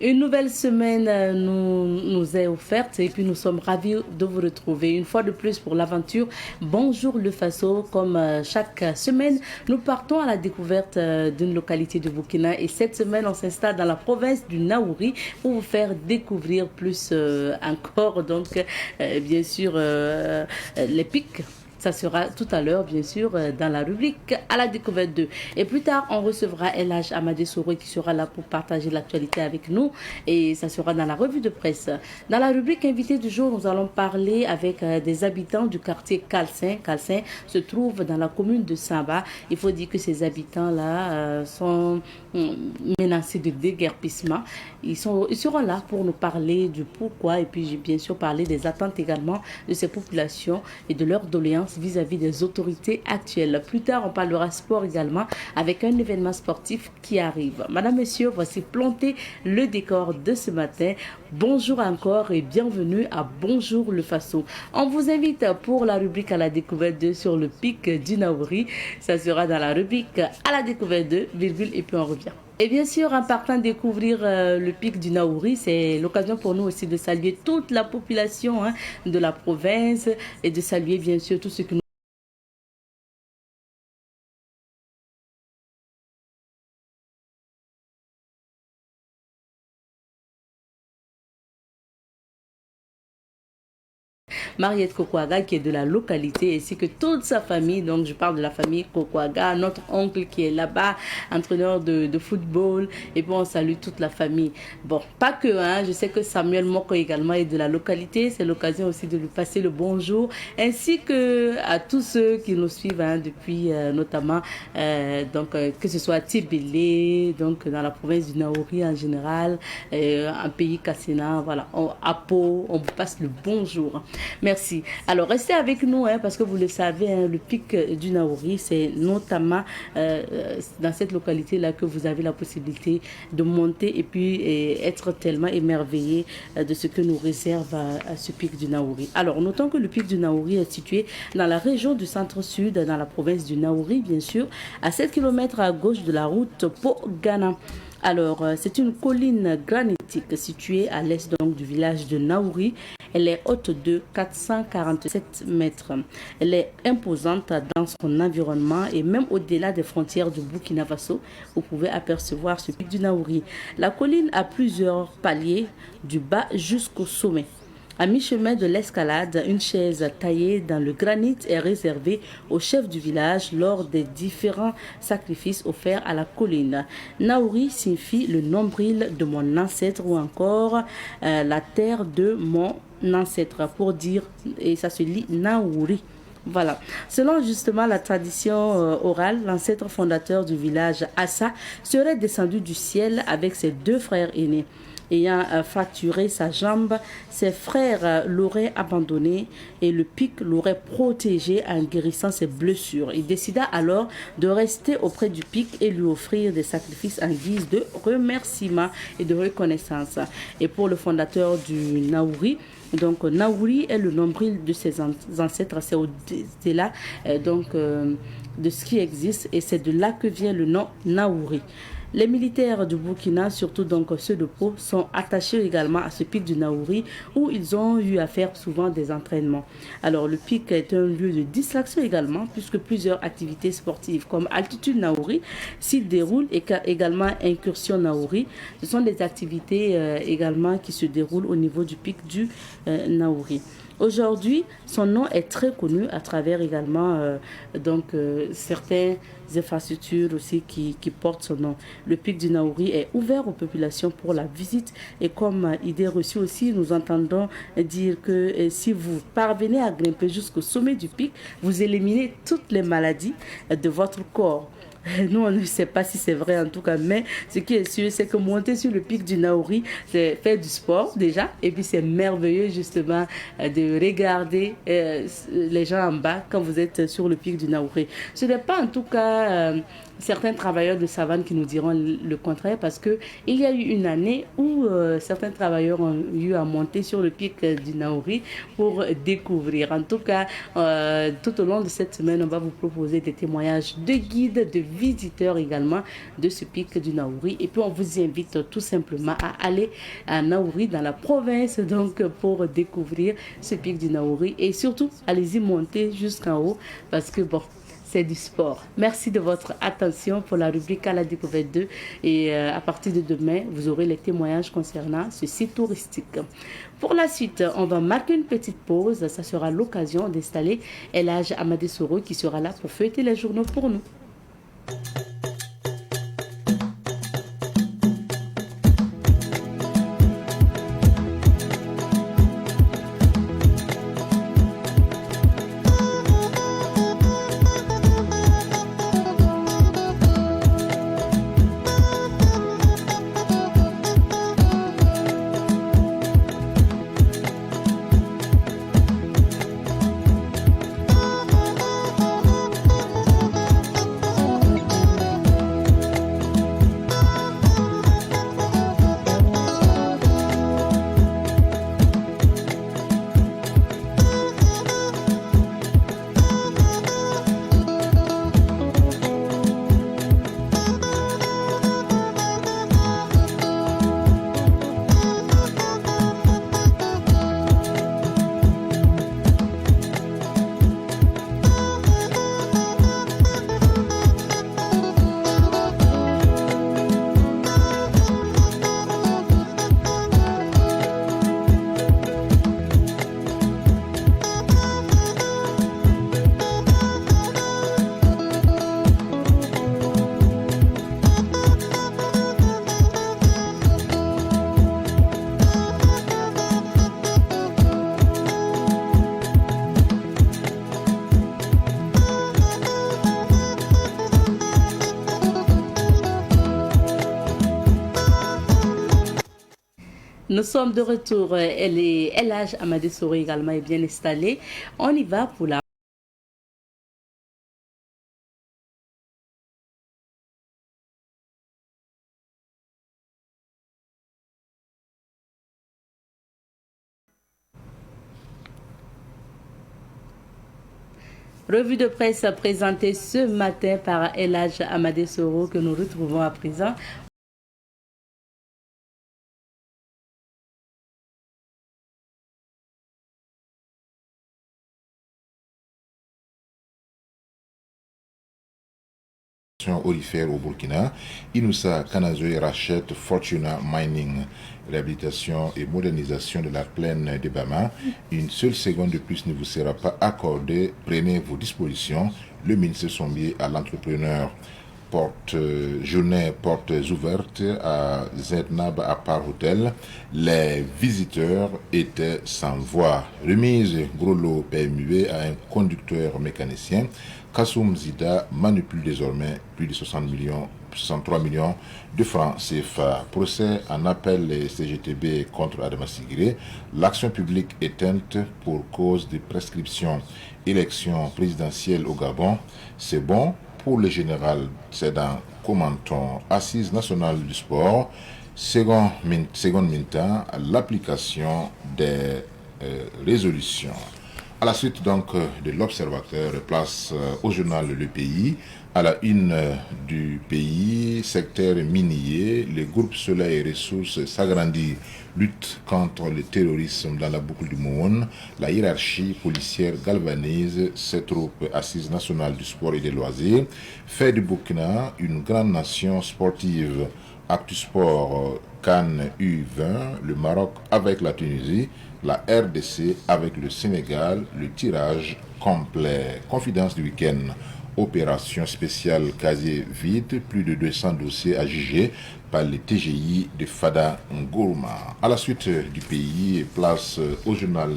Une nouvelle semaine nous est offerte et puis nous sommes ravis de vous retrouver une fois de plus pour l'aventure. Bonjour le Faso, comme chaque semaine, nous partons à la découverte d'une localité de Burkina et cette semaine on s'installe dans la province du Naouri pour vous faire découvrir plus encore bien sûr les pics. Ça sera tout à l'heure, bien sûr, dans la rubrique à la découverte 2. Et plus tard, on recevra LH Amadé Souré qui sera là pour partager l'actualité avec nous. Et ça sera dans la revue de presse. Dans la rubrique invité du jour, nous allons parler avec des habitants du quartier Calcin. Calcin se trouve dans la commune de Samba. Il faut dire que ces habitants-là sont menacés de déguerpissement. Ils seront là pour nous parler du pourquoi et puis bien sûr parler des attentes également de ces populations et de leurs doléances vis-à-vis des autorités actuelles. Plus tard, on parlera sport également avec un événement sportif qui arrive. Madame, Messieurs, voici planter le décor de ce matin. Bonjour encore et bienvenue à Bonjour le Faso. On vous invite pour la rubrique à la découverte 2 sur le pic du Naouri. Ça sera dans la rubrique à la découverte 2, virgule, et puis on revient. Et bien sûr, en partant découvrir le pic du Naouri, c'est l'occasion pour nous aussi de saluer toute la population de la province et de saluer bien sûr tous ceux qui nous Mariette Kokwaga qui est de la localité ainsi que toute sa famille. Donc je parle de la famille Kokwaga, notre oncle qui est là-bas, entraîneur de football. Et puis on salue toute la famille. Bon, pas que, je sais que Samuel Moko également est de la localité. C'est l'occasion aussi de lui passer le bonjour. Ainsi que à tous ceux qui nous suivent depuis notamment que ce soit à Tibélé, donc dans la province du Naouri en général, un pays Kassina, voilà, à Pau, on vous passe le bonjour. Merci. Alors, restez avec nous parce que vous le savez, le pic du Naouri, c'est notamment dans cette localité-là que vous avez la possibilité de monter et puis être tellement émerveillé de ce que nous réserve à ce pic du Naouri. Alors, notons que le pic du Naouri est situé dans la région du centre-sud, dans la province du Naouri, bien sûr, à 7 km à gauche de la route Pau-Ghana. Alors, c'est une colline granitique située à l'est donc du village de Naouri. Elle est haute de 447 mètres. Elle est imposante dans son environnement et même au-delà des frontières du Burkina Faso, vous pouvez apercevoir ce pic du Naouri. La colline a plusieurs paliers du bas jusqu'au sommet. À mi-chemin de l'escalade, une chaise taillée dans le granit est réservée au chef du village lors des différents sacrifices offerts à la colline. Naouri signifie le nombril de mon ancêtre ou encore la terre de mon ancêtre pour dire, et ça se lit Naouri. Voilà. Selon justement la tradition orale, l'ancêtre fondateur du village Assa serait descendu du ciel avec ses deux frères aînés. Ayant fracturé sa jambe, ses frères l'auraient abandonné et le pic l'aurait protégé en guérissant ses blessures. Il décida alors de rester auprès du pic et lui offrir des sacrifices en guise de remerciement et de reconnaissance. Et pour le fondateur du Naouri, donc Naouri est le nombril de ses ancêtres, c'est au-delà de ce qui existe et c'est de là que vient le nom Naouri. Les militaires du Burkina, surtout donc ceux de Pau, sont attachés également à ce pic du Naouri où ils ont eu à faire souvent des entraînements. Alors le pic est un lieu de distraction également puisque plusieurs activités sportives comme Altitude Naouri s'y déroulent et également Incursion Naouri. Ce sont des activités également qui se déroulent au niveau du pic du Naouri. Aujourd'hui, son nom est très connu à travers également certaines infrastructures aussi qui portent son nom. Le pic du Naouri est ouvert aux populations pour la visite et comme idée reçue aussi, nous entendons dire que si vous parvenez à grimper jusqu'au sommet du pic, vous éliminez toutes les maladies de votre corps. Nous, on ne sait pas si c'est vrai en tout cas, mais ce qui est sûr, c'est que monter sur le pic du Naouri, c'est faire du sport déjà, et puis c'est merveilleux justement de regarder les gens en bas quand vous êtes sur le pic du Naouri. Ce n'est pas en tout cas certains travailleurs de savane qui nous diront le contraire parce que il y a eu une année où certains travailleurs ont eu à monter sur le pic du Naouri pour découvrir. En tout cas, tout au long de cette semaine, on va vous proposer des témoignages de guides, de visiteurs également de ce pic du Naouri. Et puis, on vous invite tout simplement à aller à Naouri, dans la province, donc pour découvrir ce pic du Naouri. Et surtout, allez-y monter jusqu'en haut parce que, bon, c'est du sport. Merci de votre attention pour la rubrique à la découverte 2. Et à partir de demain, vous aurez les témoignages concernant ce site touristique. Pour la suite, on va marquer une petite pause. Ça sera l'occasion d'installer El Hadj Amadé Soro qui sera là pour feuilleter les journaux pour nous. Nous sommes de retour. El Hadj Amadé Soro également est bien installé. On y va pour la revue de presse présentée ce matin par El Hadj Amadé Soro que nous retrouvons à présent. Aurifère au Burkina, Inoussa Kanazoe rachète Fortuna Mining, réhabilitation et modernisation de la plaine de Bama. Une seule seconde de plus ne vous sera pas accordée. Prenez vos dispositions. Le ministre Sombier à l'entrepreneur. Journée portes ouvertes à Zernab à Par Hotel. Les visiteurs étaient sans voix. Remise gros lot PMUE à un conducteur mécanicien. Kassoum Zida manipule désormais plus de 63 millions de francs CFA. Procès en appel CGTB contre Adama Sigiré. L'action publique éteinte pour cause de prescription. Élection présidentielle au Gabon. C'est bon pour le général Sedan Komanton, assise nationale du sport. Second mi-temps, l'application des résolutions. À la suite donc de l'Observateur, place au journal Le Pays. À la une du pays, secteur minier, le groupe Soleil et Ressources s'agrandit, lutte contre le terrorisme dans la boucle du Moun. La hiérarchie policière galvanise ses troupes assises nationales du sport et des loisirs. Fait du Burkina une grande nation sportive. Actu Sport, Cannes U20, le Maroc avec la Tunisie, la RDC avec le Sénégal, le tirage complet. Confidence du week-end. Opération spéciale casier vide, plus de 200 dossiers à juger par les TGI de Fada Ngourma. À la suite du pays, place au journal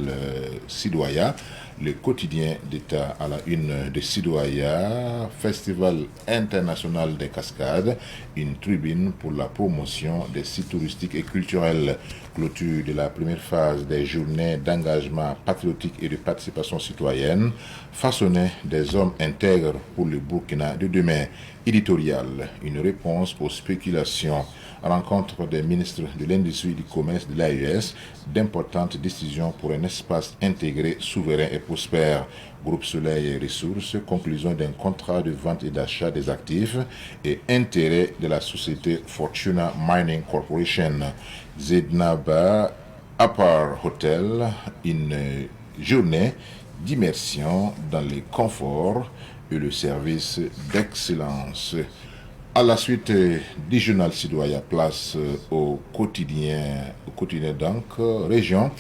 Sidoya. le quotidien d'État à la une de Sidoaya, Festival international des cascades, une tribune pour la promotion des sites touristiques et culturels, clôture de la première phase des journées d'engagement patriotique et de participation citoyenne, façonner des hommes intègres pour le Burkina de demain, éditorial, une réponse aux spéculations, rencontre des ministres de l'Industrie et du Commerce de l'AES, d'importantes décisions pour un espace intégré, souverain et prospère. Groupe Soleil et Ressources, conclusion d'un contrat de vente et d'achat des actifs et intérêts de la société Fortuna Mining Corporation. Zednaba Upper Hotel, une journée d'immersion dans les conforts et le service d'excellence. À la suite du journal Sidoaya, place au quotidien donc, région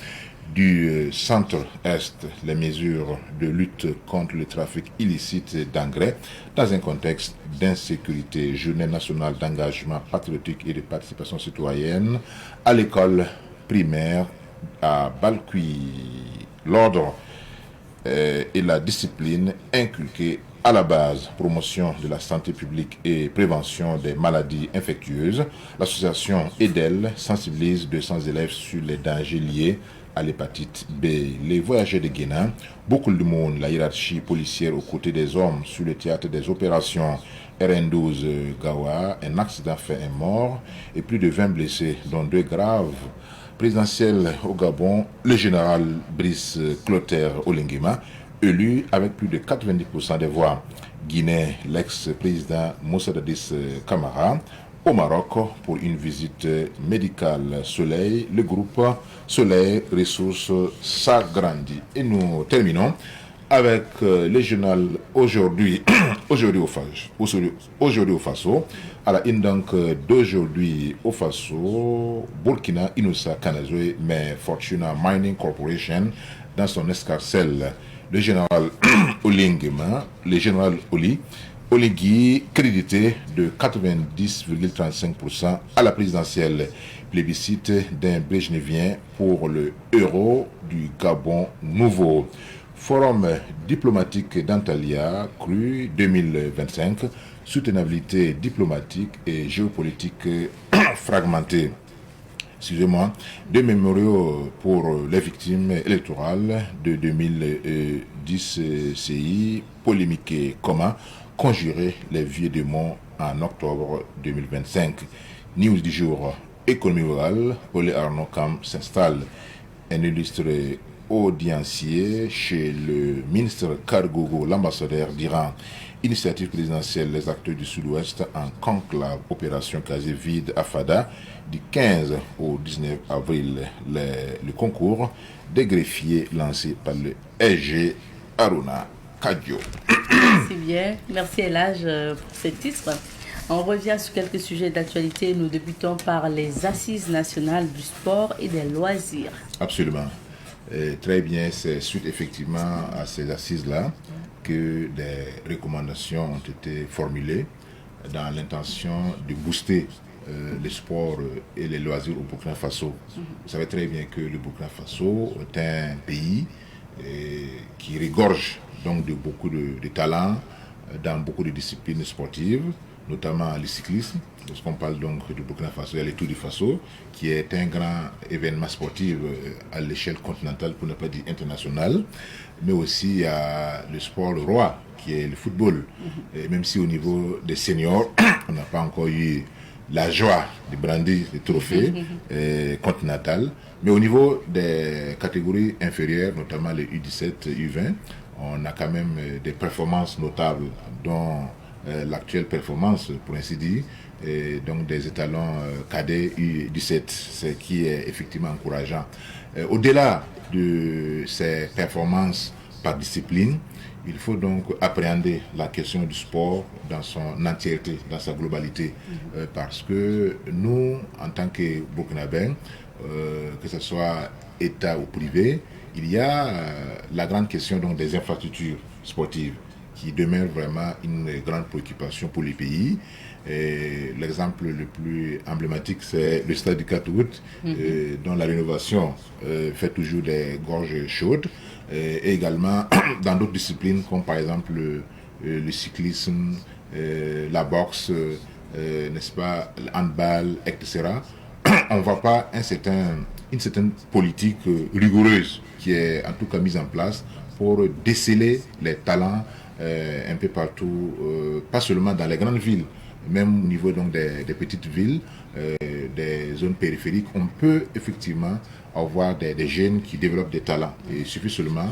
du centre-est, les mesures de lutte contre le trafic illicite d'engrais dans un contexte d'insécurité, journée nationale d'engagement patriotique et de participation citoyenne à l'école primaire à Balkui. L'ordre et la discipline inculquée à la base, promotion de la santé publique et prévention des maladies infectieuses. L'association EDEL sensibilise 200 élèves sur les dangers liés à l'hépatite B. Les voyageurs de Guénin, beaucoup de monde, la hiérarchie policière aux côtés des hommes sur le théâtre des opérations. RN12 Gawa, un accident fait un mort et plus de 20 blessés, dont 2 graves. Présidentiel au Gabon, le général Brice Clotaire Olinguima, élu avec plus de 90% des voix. Guinée, l'ex-président Moussa Dadis Camara, au Maroc pour une visite médicale. Soleil, le groupe Soleil Ressources s'agrandit. Et nous terminons avec le journal aujourd'hui au Faso. À la une donc d'aujourd'hui au Faso, Burkina Inoussa Kanazoe met Fortuna Mining Corporation dans son escarcelle. Le général Olingema, le général Oligui, crédité de 90,35% à la présidentielle. Plébiscite d'un Brejnevien pour le euro du Gabon nouveau. Forum diplomatique d'Antalya, CRU 2025, soutenabilité diplomatique et géopolitique fragmentée. Excusez-moi, 2 mémoriaux pour les victimes électorales de 2010 CI, polémique et comment conjurer les vieux démons en octobre 2025. News du jour, économie rurale, Olé Arnaud Cam s'installe. Un illustre audiencier chez le ministre Kargogo, l'ambassadeur d'Iran. Initiative présidentielle, les acteurs du Sud-Ouest en conclave, opération quasi vide à Fada, du 15 au 19 avril. Le concours des greffiers lancé par le SG Aruna Kadio. Merci bien, merci Elage pour ces titres. On revient sur quelques sujets d'actualité. Nous débutons par les assises nationales du sport et des loisirs. Absolument. Très bien, c'est suite effectivement à ces assises-là que des recommandations ont été formulées dans l'intention de booster les sports et les loisirs au Burkina Faso. Vous savez très bien que le Burkina Faso est un pays qui regorge donc de beaucoup de talents dans beaucoup de disciplines sportives, notamment le cyclisme. Lorsqu'on parle donc du Burkina Faso, il y a le Tour du Faso, qui est un grand événement sportif à l'échelle continentale, pour ne pas dire internationale, mais aussi il y a le sport roi, qui est le football. Et même si au niveau des seniors, on n'a pas encore eu la joie de brandir les trophées continentaux, mais au niveau des catégories inférieures, notamment les U17, U20, on a quand même des performances notables, dont l'actuelle performance, pour ainsi dire, et donc des étalons cadets U17, ce qui est effectivement encourageant. Au-delà de ces performances par discipline, il faut donc appréhender la question du sport dans son entièreté, dans sa globalité, parce que nous, en tant que Burkinabés, que ce soit État ou privé, il y a la grande question donc des infrastructures sportives qui demeure vraiment une grande préoccupation pour les pays. L'exemple le plus emblématique, c'est le stade du 4 août, dont la rénovation fait toujours des gorges chaudes. Et également dans d'autres disciplines, comme par exemple le cyclisme, la boxe, n'est-ce pas, le handball, etc. On ne voit pas une certaine politique rigoureuse qui est en tout cas mise en place pour déceler les talents un peu partout, pas seulement dans les grandes villes, même au niveau donc des petites villes, des zones périphériques. On peut effectivement avoir des jeunes qui développent des talents. Et il suffit seulement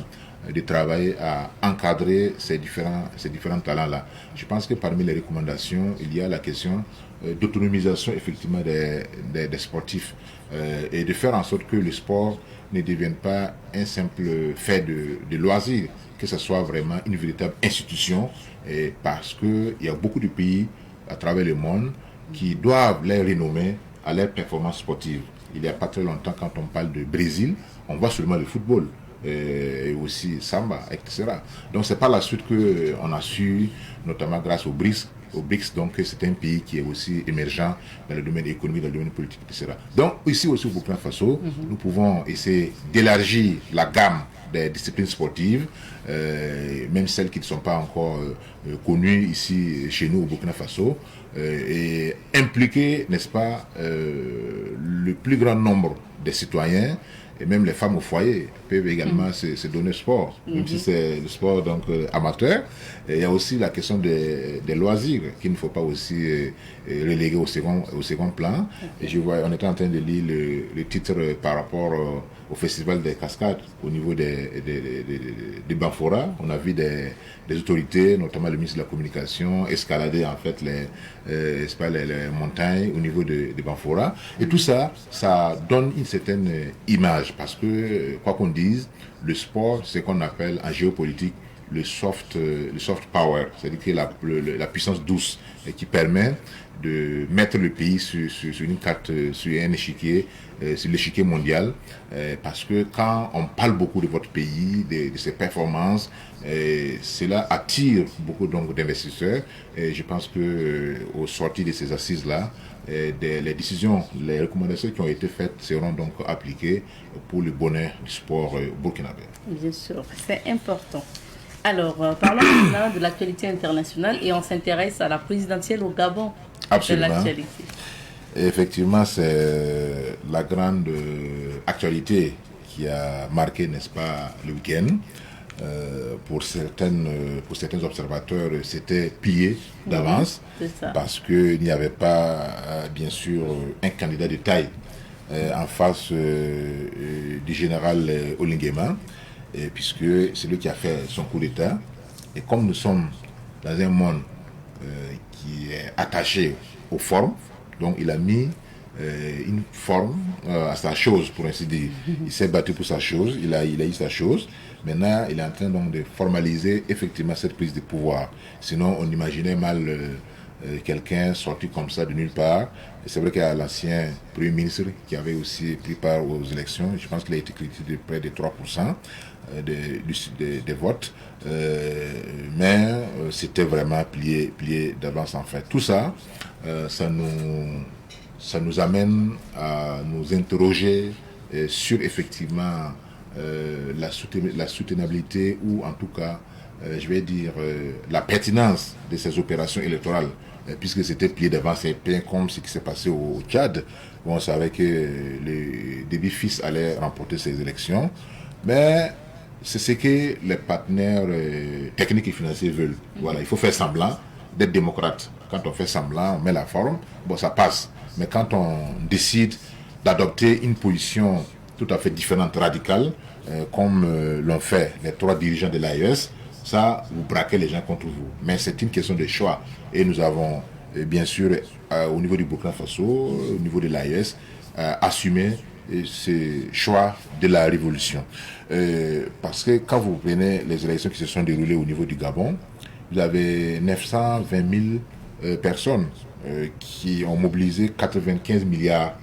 de travailler à encadrer ces différents talents-là. Je pense que parmi les recommandations, il y a la question d'autonomisation effectivement des sportifs et de faire en sorte que le sport ne devienne pas un simple fait de loisir, que ce soit vraiment une véritable institution, et parce qu'il y a beaucoup de pays à travers le monde qui doivent les renommer à leurs performances sportives. Il n'y a pas très longtemps, quand on parle de Brésil, on voit seulement le football. Et aussi Samba, etc. Donc c'est par la suite qu'on a su, notamment grâce au BRICS, donc c'est un pays qui est aussi émergent dans le domaine économique, dans le domaine politique, etc. Donc ici aussi au Burkina Faso, nous pouvons essayer d'élargir la gamme des disciplines sportives, même celles qui ne sont pas encore connues ici chez nous au Burkina Faso, et impliquer, n'est-ce pas, le plus grand nombre des citoyens. Et même les femmes au foyer peuvent également se donner sport, même si c'est le sport donc, amateur. Et il y a aussi la question des loisirs qu'il ne faut pas aussi reléguer au second plan. Et je vois, on était en train de lire le titre par rapport au Festival des Cascades au niveau des Banfora. On a vu des autorités, notamment le ministre de la Communication, escalader en fait les montagnes au niveau de Banfora. Et tout ça, ça donne une certaine image. Parce que, quoi qu'on dise, le sport, c'est ce qu'on appelle en géopolitique le soft power, c'est-à-dire que la puissance douce qui permet de mettre le pays sur une carte, sur un échiquier, sur l'échiquier mondial, parce que quand on parle beaucoup de votre pays, de ses performances, cela attire beaucoup donc d'investisseurs. Et je pense que au sortir de ces assises-là, les décisions, les recommandations qui ont été faites seront donc appliquées pour le bonheur du sport burkinabé. Bien sûr, c'est important. Alors, parlons maintenant de l'actualité internationale et on s'intéresse à la présidentielle au Gabon. Absolument. De l'actualité. Effectivement, c'est la grande actualité qui a marqué, n'est-ce pas, le week-end. Pour certains observateurs, c'était plié d'avance parce qu'il n'y avait pas, bien sûr, un candidat de taille en face du général Olinguema, puisque c'est lui qui a fait son coup d'État. Et comme nous sommes dans un monde qui est attaché aux formes, donc il a mis une forme à sa chose, pour ainsi dire. Il s'est battu pour sa chose, il a eu sa chose. Maintenant, il est en train donc de formaliser effectivement cette prise de pouvoir. Sinon, on imaginait mal quelqu'un sorti comme ça de nulle part. Et c'est vrai qu'il y a l'ancien Premier ministre qui avait aussi pris part aux élections. Je pense qu'il a été critiqué de près de 3% des votes. Mais c'était vraiment plié d'avance en fait. Tout ça, ça nous amène à nous interroger sur effectivement la soutenabilité ou en tout cas, je vais dire, la pertinence de ces opérations électorales, puisque c'était plié d'avance, c'est bien comme ce qui s'est passé au Tchad, où on savait que le Déby Fils allait remporter ces élections, mais c'est ce que les partenaires techniques et financiers veulent. Voilà, il faut faire semblant d'être démocrate. Quand on fait semblant, on met la forme, bon, ça passe. Mais quand on décide d'adopter une position tout à fait différente, radicale, comme l'ont fait les 3 dirigeants de l'AES, ça, vous braquez les gens contre vous. Mais c'est une question de choix. Et nous avons, bien sûr, au niveau du Burkina Faso, au niveau de l'AES, assumé ce choix de la révolution. Parce que quand vous prenez les élections qui se sont déroulées au niveau du Gabon, vous avez 920 000 personnes qui ont mobilisé 95 milliards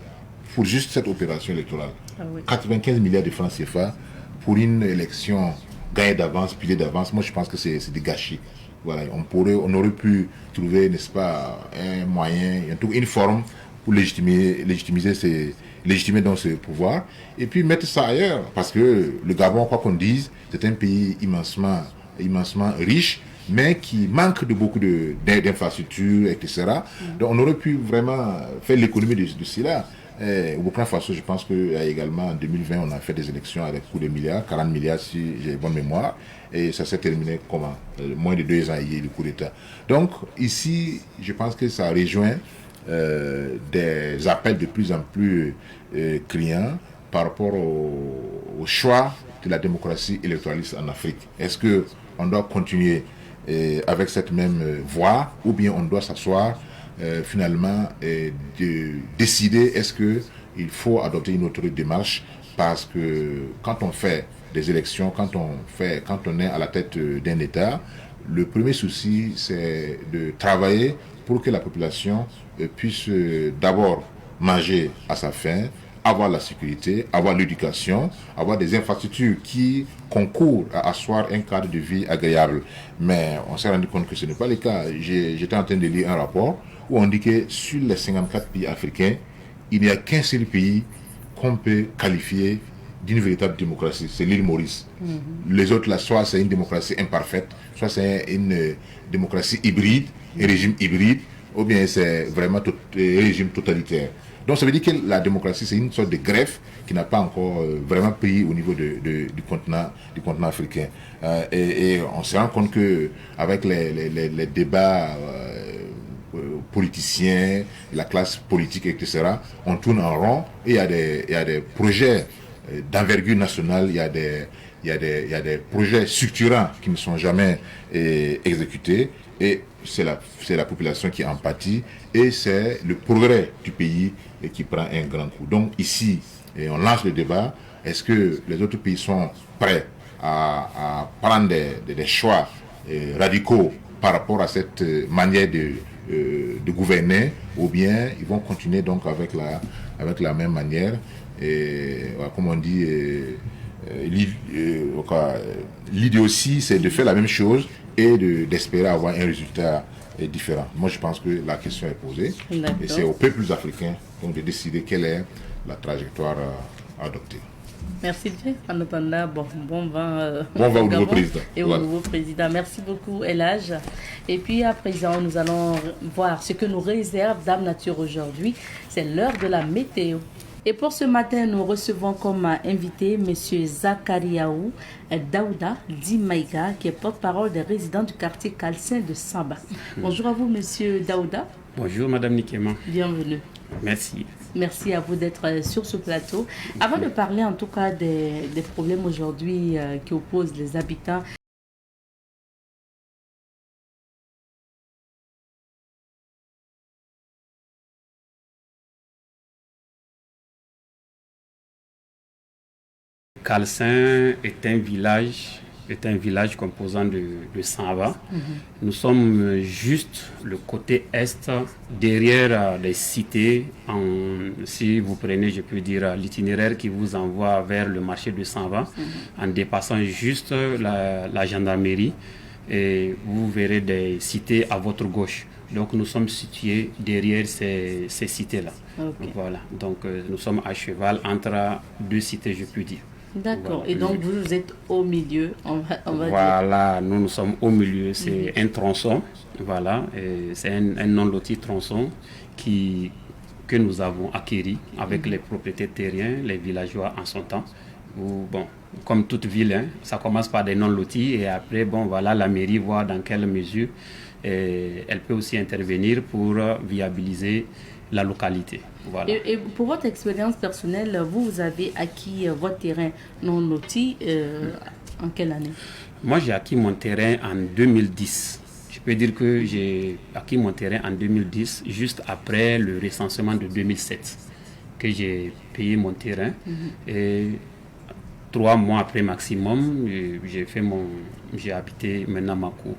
pour juste cette opération électorale. Ah oui. 95 milliards de francs CFA pour une élection gagnée d'avance, pilée d'avance. Moi, je pense que c'est du gâchis. Voilà, on aurait pu trouver, n'est-ce pas, un moyen, une forme pour légitimer donc ce pouvoir, et puis mettre ça ailleurs, parce que le Gabon, quoi qu'on dise, c'est un pays immensement riche, mais qui manque de beaucoup d'infrastructures, etc. Donc on aurait pu vraiment faire l'économie de cela. Au Burkina Faso, je pense qu'il y a également en 2020, on a fait des élections avec coût de milliards, 40 milliards si j'ai bonne mémoire, et ça s'est terminé comment moins de 2 ans, il y a eu le coup d'État. Donc ici, je pense que ça rejoint des appels de plus en plus criants par rapport au choix de la démocratie électoraliste en Afrique. Est-ce qu'on doit continuer avec cette même voie, ou bien on doit s'asseoir finalement de décider est-ce qu'il faut adopter une autre démarche, parce que quand on fait des élections, quand on est à la tête d'un État, le premier souci c'est de travailler pour que la population puisse d'abord manger à sa faim, avoir la sécurité, avoir l'éducation, avoir des infrastructures qui concourent à asseoir un cadre de vie agréable. Mais on s'est rendu compte que ce n'est pas le cas. J'étais en train de lire un rapport où on dit que sur les 54 pays africains, il n'y a qu'un seul pays qu'on peut qualifier d'une véritable démocratie, c'est l'île Maurice. Les autres, là, soit c'est une démocratie imparfaite, soit c'est une démocratie hybride, un régime hybride, ou bien c'est vraiment un régime totalitaire. Donc ça veut dire que la démocratie, c'est une sorte de greffe qui n'a pas encore vraiment pris au niveau du continent africain. Et on se rend compte qu'avec les débats politiciens, la classe politique, etc., on tourne en rond, et il y a des projets d'envergure nationale, il y a des projets structurants qui ne sont jamais exécutés, et c'est la population qui en pâtit, et c'est le progrès du pays qui prend un grand coup. Donc ici, on lance le débat, est-ce que les autres pays sont prêts à prendre des choix radicaux par rapport à cette manière de gouverner, ou bien ils vont continuer donc avec la même manière, et comme on dit, l'idée aussi c'est de faire la même chose et d'espérer avoir un résultat différent. Moi je pense que la question est posée. D'accord. Et c'est aux peuples africains donc de décider quelle est la trajectoire à adopter. Merci bien. En attendant, bon vent au nouveau président. Et au nouveau président. Merci beaucoup, El Hadj. Et puis à présent, nous allons voir ce que nous réserve Dame Nature aujourd'hui. C'est l'heure de la météo. Et pour ce matin, nous recevons comme invité M. Zakariaou Daouda Dimaïga, qui est porte-parole des résidents du quartier Calcin de Samba. Bonjour à vous, M. Daouda. Bonjour, Madame Nikema. Bienvenue. Merci. Merci à vous d'être sur ce plateau. Avant de parler en tout cas des problèmes aujourd'hui qui opposent les habitants, Calcin est un village composant de Samba. Nous sommes juste le côté est, derrière les cités. Si vous prenez, je peux dire, l'itinéraire qui vous envoie vers le marché de Samba, en dépassant juste la gendarmerie, et vous verrez des cités à votre gauche. Donc nous sommes situés derrière ces cités-là. Okay. Voilà. Donc nous sommes à cheval entre deux cités, je peux dire. D'accord. Voilà. Et donc vous êtes au milieu, on va voilà, dire. Nous sommes au milieu. C'est un tronçon. Voilà. C'est un non-loti tronçon que nous avons acquis avec les propriétaires terriens, les villageois en son temps. Comme toute ville, ça commence par des non-lotis, et après, voilà, la mairie voit dans quelle mesure elle peut aussi intervenir pour viabiliser la localité. Voilà. Et pour votre expérience personnelle, vous avez acquis votre terrain non loti en quelle année? Moi, j'ai acquis mon terrain en 2010. Je peux dire que j'ai acquis mon terrain en 2010, juste après le recensement de 2007, que j'ai payé mon terrain. Et 3 mois après maximum, j'ai habité maintenant ma cour.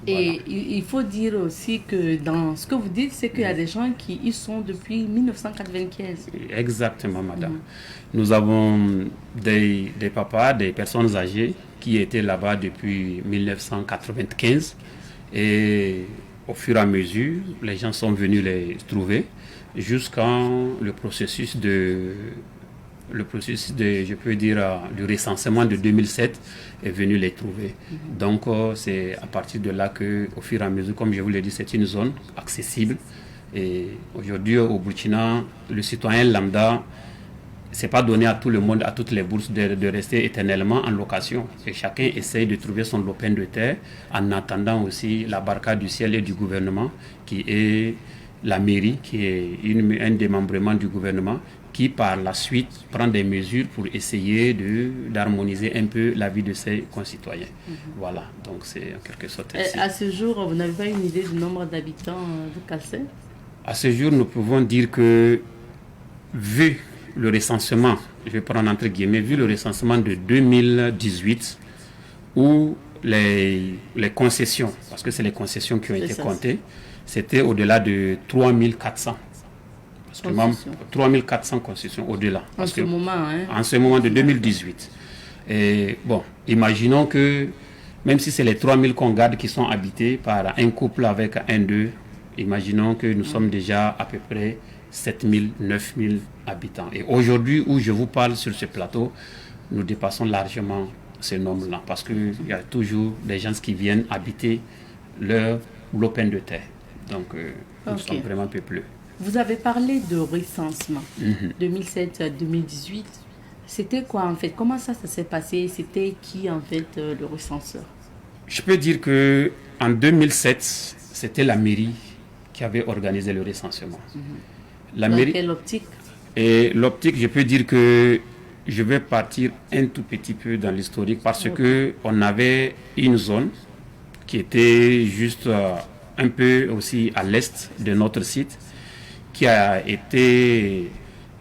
Voilà. Et il faut dire aussi que dans ce que vous dites, c'est qu'il y a des gens qui y sont depuis 1995. Exactement, madame. Nous avons des papas, des personnes âgées qui étaient là-bas depuis 1995. Et au fur et à mesure, les gens sont venus les trouver jusqu'en le processus de, je peux dire, du recensement de 2007 est venu les trouver. Donc, c'est à partir de là que, au fur et à mesure, comme je vous l'ai dit, c'est une zone accessible. Et aujourd'hui, au Burkina, le citoyen lambda, c'est pas donné à tout le monde, à toutes les bourses, de rester éternellement en location. Et chacun essaye de trouver son lopin de terre en attendant aussi la barca du ciel et du gouvernement, qui est la mairie, qui est un démembrement du gouvernement, qui par la suite prend des mesures pour essayer d'harmoniser un peu la vie de ses concitoyens. Voilà, donc c'est en quelque sorte ainsi. À ce jour, vous n'avez pas une idée du nombre d'habitants de Kassé? À ce jour, nous pouvons dire que, vu le recensement, je vais prendre entre guillemets, vu le recensement de 2018, où les concessions, parce que c'est les concessions qui ont été comptées, c'était au-delà de 3400. Parce que même 3400 concessions au-delà. En ce moment de 2018. Et bon, imaginons que, même si c'est les 3000 qu'on garde qui sont habités par un couple avec deux, imaginons que nous sommes déjà à peu près 7000, 9000 habitants. Et aujourd'hui, où je vous parle sur ce plateau, nous dépassons largement ce nombre-là. Parce qu'il y a toujours des gens qui viennent habiter leur lopin de terre. Donc, nous sommes vraiment peuplés. Vous avez parlé de recensement, 2007 à 2018. C'était quoi en fait? Comment ça s'est passé? C'était qui en fait le recenseur? Je peux dire que en 2007, c'était la mairie qui avait organisé le recensement. La Dans mairie, quelle optique? Et l'optique, je peux dire que je vais partir un tout petit peu dans l'historique parce que on avait une zone qui était juste un peu aussi à l'est de notre site, qui a été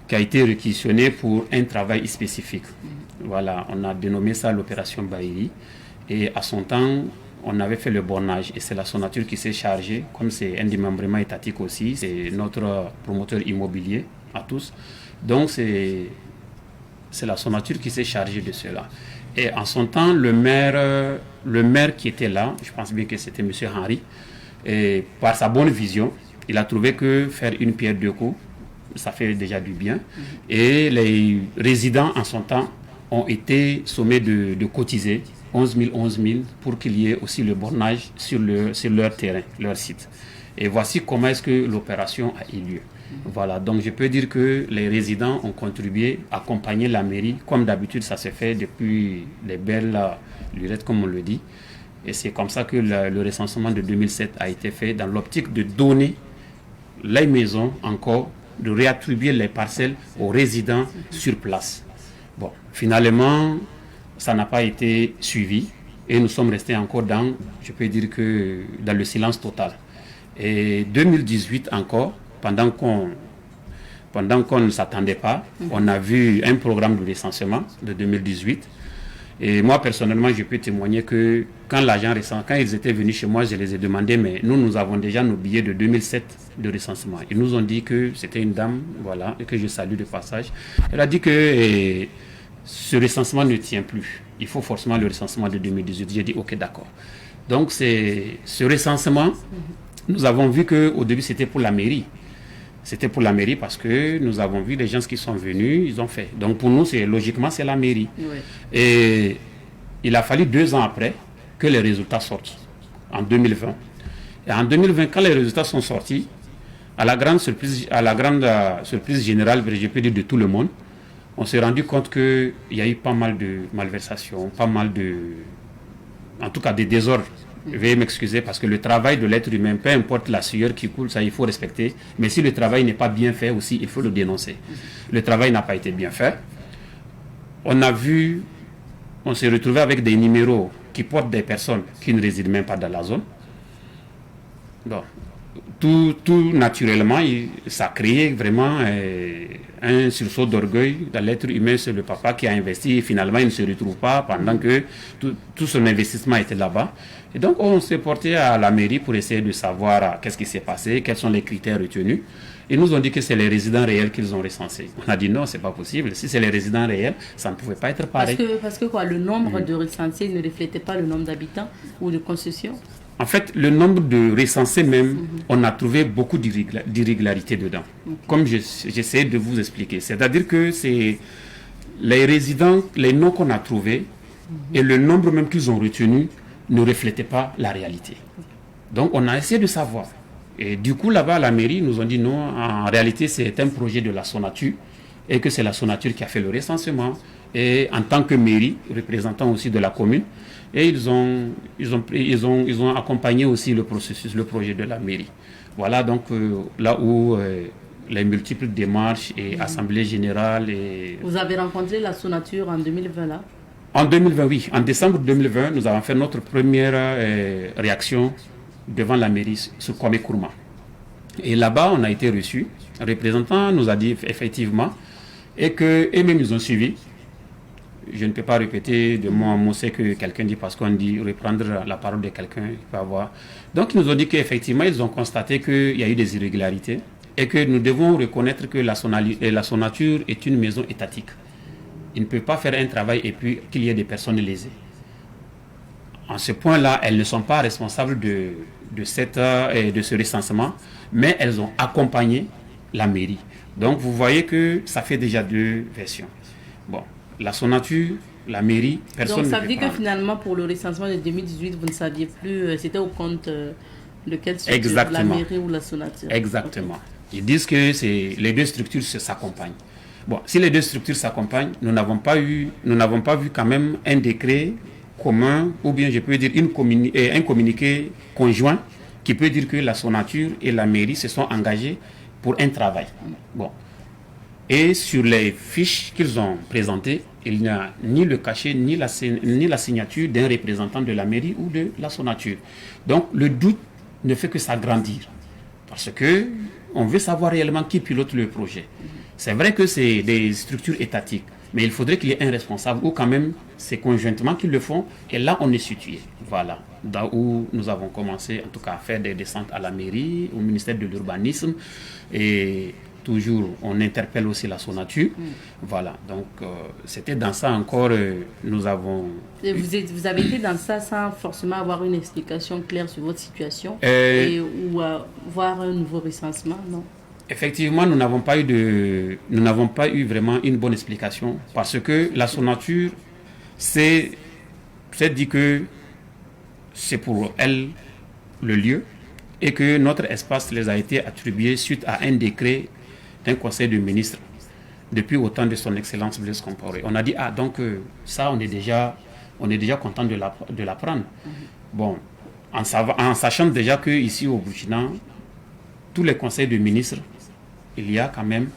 réquisitionnée pour un travail spécifique. Voilà, on a dénommé ça l'opération Bahiri. Et à son temps, on avait fait le bornage et c'est la Sonature qui s'est chargée, comme c'est un démembrement étatique aussi, c'est notre promoteur immobilier à tous. Donc c'est la Sonature qui s'est chargée de cela. Et en son temps, le maire qui était là, je pense bien que c'était M. Henry, et par sa bonne vision, il a trouvé que faire une pierre deux coups, ça fait déjà du bien. Et les résidents, en son temps, ont été sommés de cotiser 11 000 pour qu'il y ait aussi le bornage sur leur terrain, leur site. Et voici comment est-ce que l'opération a eu lieu. Voilà, donc je peux dire que les résidents ont contribué à accompagner la mairie, comme d'habitude ça se fait depuis les belles lurettes, comme on le dit. Et c'est comme ça que le recensement de 2007 a été fait dans l'optique de donner les maisons encore, de réattribuer les parcelles aux résidents sur place. Bon, finalement, ça n'a pas été suivi et nous sommes restés encore dans, je peux dire que dans le silence total. Et 2018 encore, pendant qu'on ne s'attendait pas, on a vu un programme de recensement de 2018. Et moi, personnellement, je peux témoigner que quand ils étaient venus chez moi, je les ai demandé, mais nous avons déjà nos billets de 2007 de recensement. Ils nous ont dit que c'était une dame, voilà, et que je salue de passage. Elle a dit que ce recensement ne tient plus. Il faut forcément le recensement de 2018. J'ai dit, ok, d'accord. Donc, c'est ce recensement, nous avons vu qu'au début, c'était pour la mairie. C'était pour la mairie parce que nous avons vu les gens qui sont venus, ils ont fait. Donc pour nous, logiquement, c'est la mairie. Oui. Et il a fallu 2 ans après que les résultats sortent, en 2020. Et en 2020, quand les résultats sont sortis, à la grande surprise générale, je peux dire de tout le monde, on s'est rendu compte qu'il y a eu pas mal de malversations, en tout cas des désordres. Veuillez m'excuser parce que le travail de l'être humain, peu importe la sueur qui coule, ça il faut respecter. Mais si le travail n'est pas bien fait aussi, il faut le dénoncer. Le travail n'a pas été bien fait. On s'est retrouvé avec des numéros qui portent des personnes qui ne résident même pas dans la zone. Bon, tout naturellement, ça a créé vraiment un sursaut d'orgueil dans l'être humain. C'est le papa qui a investi et finalement il ne se retrouve pas pendant que tout son investissement était là-bas. Et donc on s'est porté à la mairie pour essayer de savoir qu'est-ce qui s'est passé, quels sont les critères retenus. Ils nous ont dit que c'est les résidents réels qu'ils ont recensés. On a dit non, c'est pas possible. Si c'est les résidents réels, ça ne pouvait pas être pareil. Parce que quoi, le nombre de recensés ne reflétait pas le nombre d'habitants ou de concessions? En fait, le nombre de recensés même, on a trouvé beaucoup d'irrégularités dedans. Comme j'essaie de vous expliquer. C'est-à-dire que c'est les résidents, les noms qu'on a trouvés et le nombre même qu'ils ont retenu ne reflétaient pas la réalité. Donc, on a essayé de savoir. Et du coup, là-bas, à la mairie, ils nous ont dit non, en réalité, c'est un projet de la Sonature et que c'est la Sonature qui a fait le recensement. Et en tant que mairie, représentant aussi de la commune, et ils ont accompagné aussi le processus, le projet de la mairie. Voilà donc là où les multiples démarches et assemblées générales. Vous avez rencontré la Sonature en 2020 là? En 2020, oui. En décembre 2020, nous avons fait notre première réaction devant la mairie sur Kwame Nkrumah. Et là-bas, on a été reçus. Un représentant nous a dit effectivement, et qu'eux-mêmes ils ont suivi. Je ne peux pas répéter de mot en mot ce que quelqu'un dit parce qu'on dit reprendre la parole de quelqu'un, il peut avoir. Donc, ils nous ont dit qu'effectivement, ils ont constaté qu'il y a eu des irrégularités et que nous devons reconnaître que la Sonature est une maison étatique. Il ne peut pas faire un travail et puis qu'il y ait des personnes lésées. En ce point-là, elles ne sont pas responsables de ce recensement, mais elles ont accompagné la mairie. Donc, vous voyez que ça fait déjà 2 versions. Bon. La Sonature, la mairie, personne ne peut prendre. Donc, ça veut dire que finalement, pour le recensement de 2018, vous ne saviez plus, c'était au compte de quelle structure, la mairie ou la Sonature? Exactement. Okay. Ils disent que les 2 structures s'accompagnent. Bon, si les 2 structures s'accompagnent, nous n'avons pas vu quand même un décret commun, ou bien je peux dire un communiqué conjoint qui peut dire que la Sonature et la mairie se sont engagés pour un travail. Bon. Et sur les fiches qu'ils ont présentées, il n'y a ni le cachet, ni la signature d'un représentant de la mairie ou de la Sonature. Donc, le doute ne fait que s'agrandir. Parce qu'on veut savoir réellement qui pilote le projet. C'est vrai que c'est des structures étatiques, mais il faudrait qu'il y ait un responsable, ou quand même, c'est conjointement qu'ils le font. Et là, on est situé. Voilà. Là où nous avons commencé, en tout cas, à faire des descentes à la mairie, au ministère de l'Urbanisme. Et toujours, on interpelle aussi la Sonature. Voilà, donc c'était dans ça encore, nous avons... Et vous avez été dans ça sans forcément avoir une explication claire sur votre situation ou voir un nouveau recensement, non? Effectivement, nous n'avons pas eu vraiment une bonne explication parce que la Sonature s'est dit que c'est pour elle le lieu et que notre espace les a été attribué suite à un décret d'un conseil de ministres depuis au temps de son excellence Blaise Compaoré. On a dit donc ça on est déjà content de l'apprendre. Bon, en sachant déjà que ici au Burkina, tous les conseils de ministres, il y a quand même,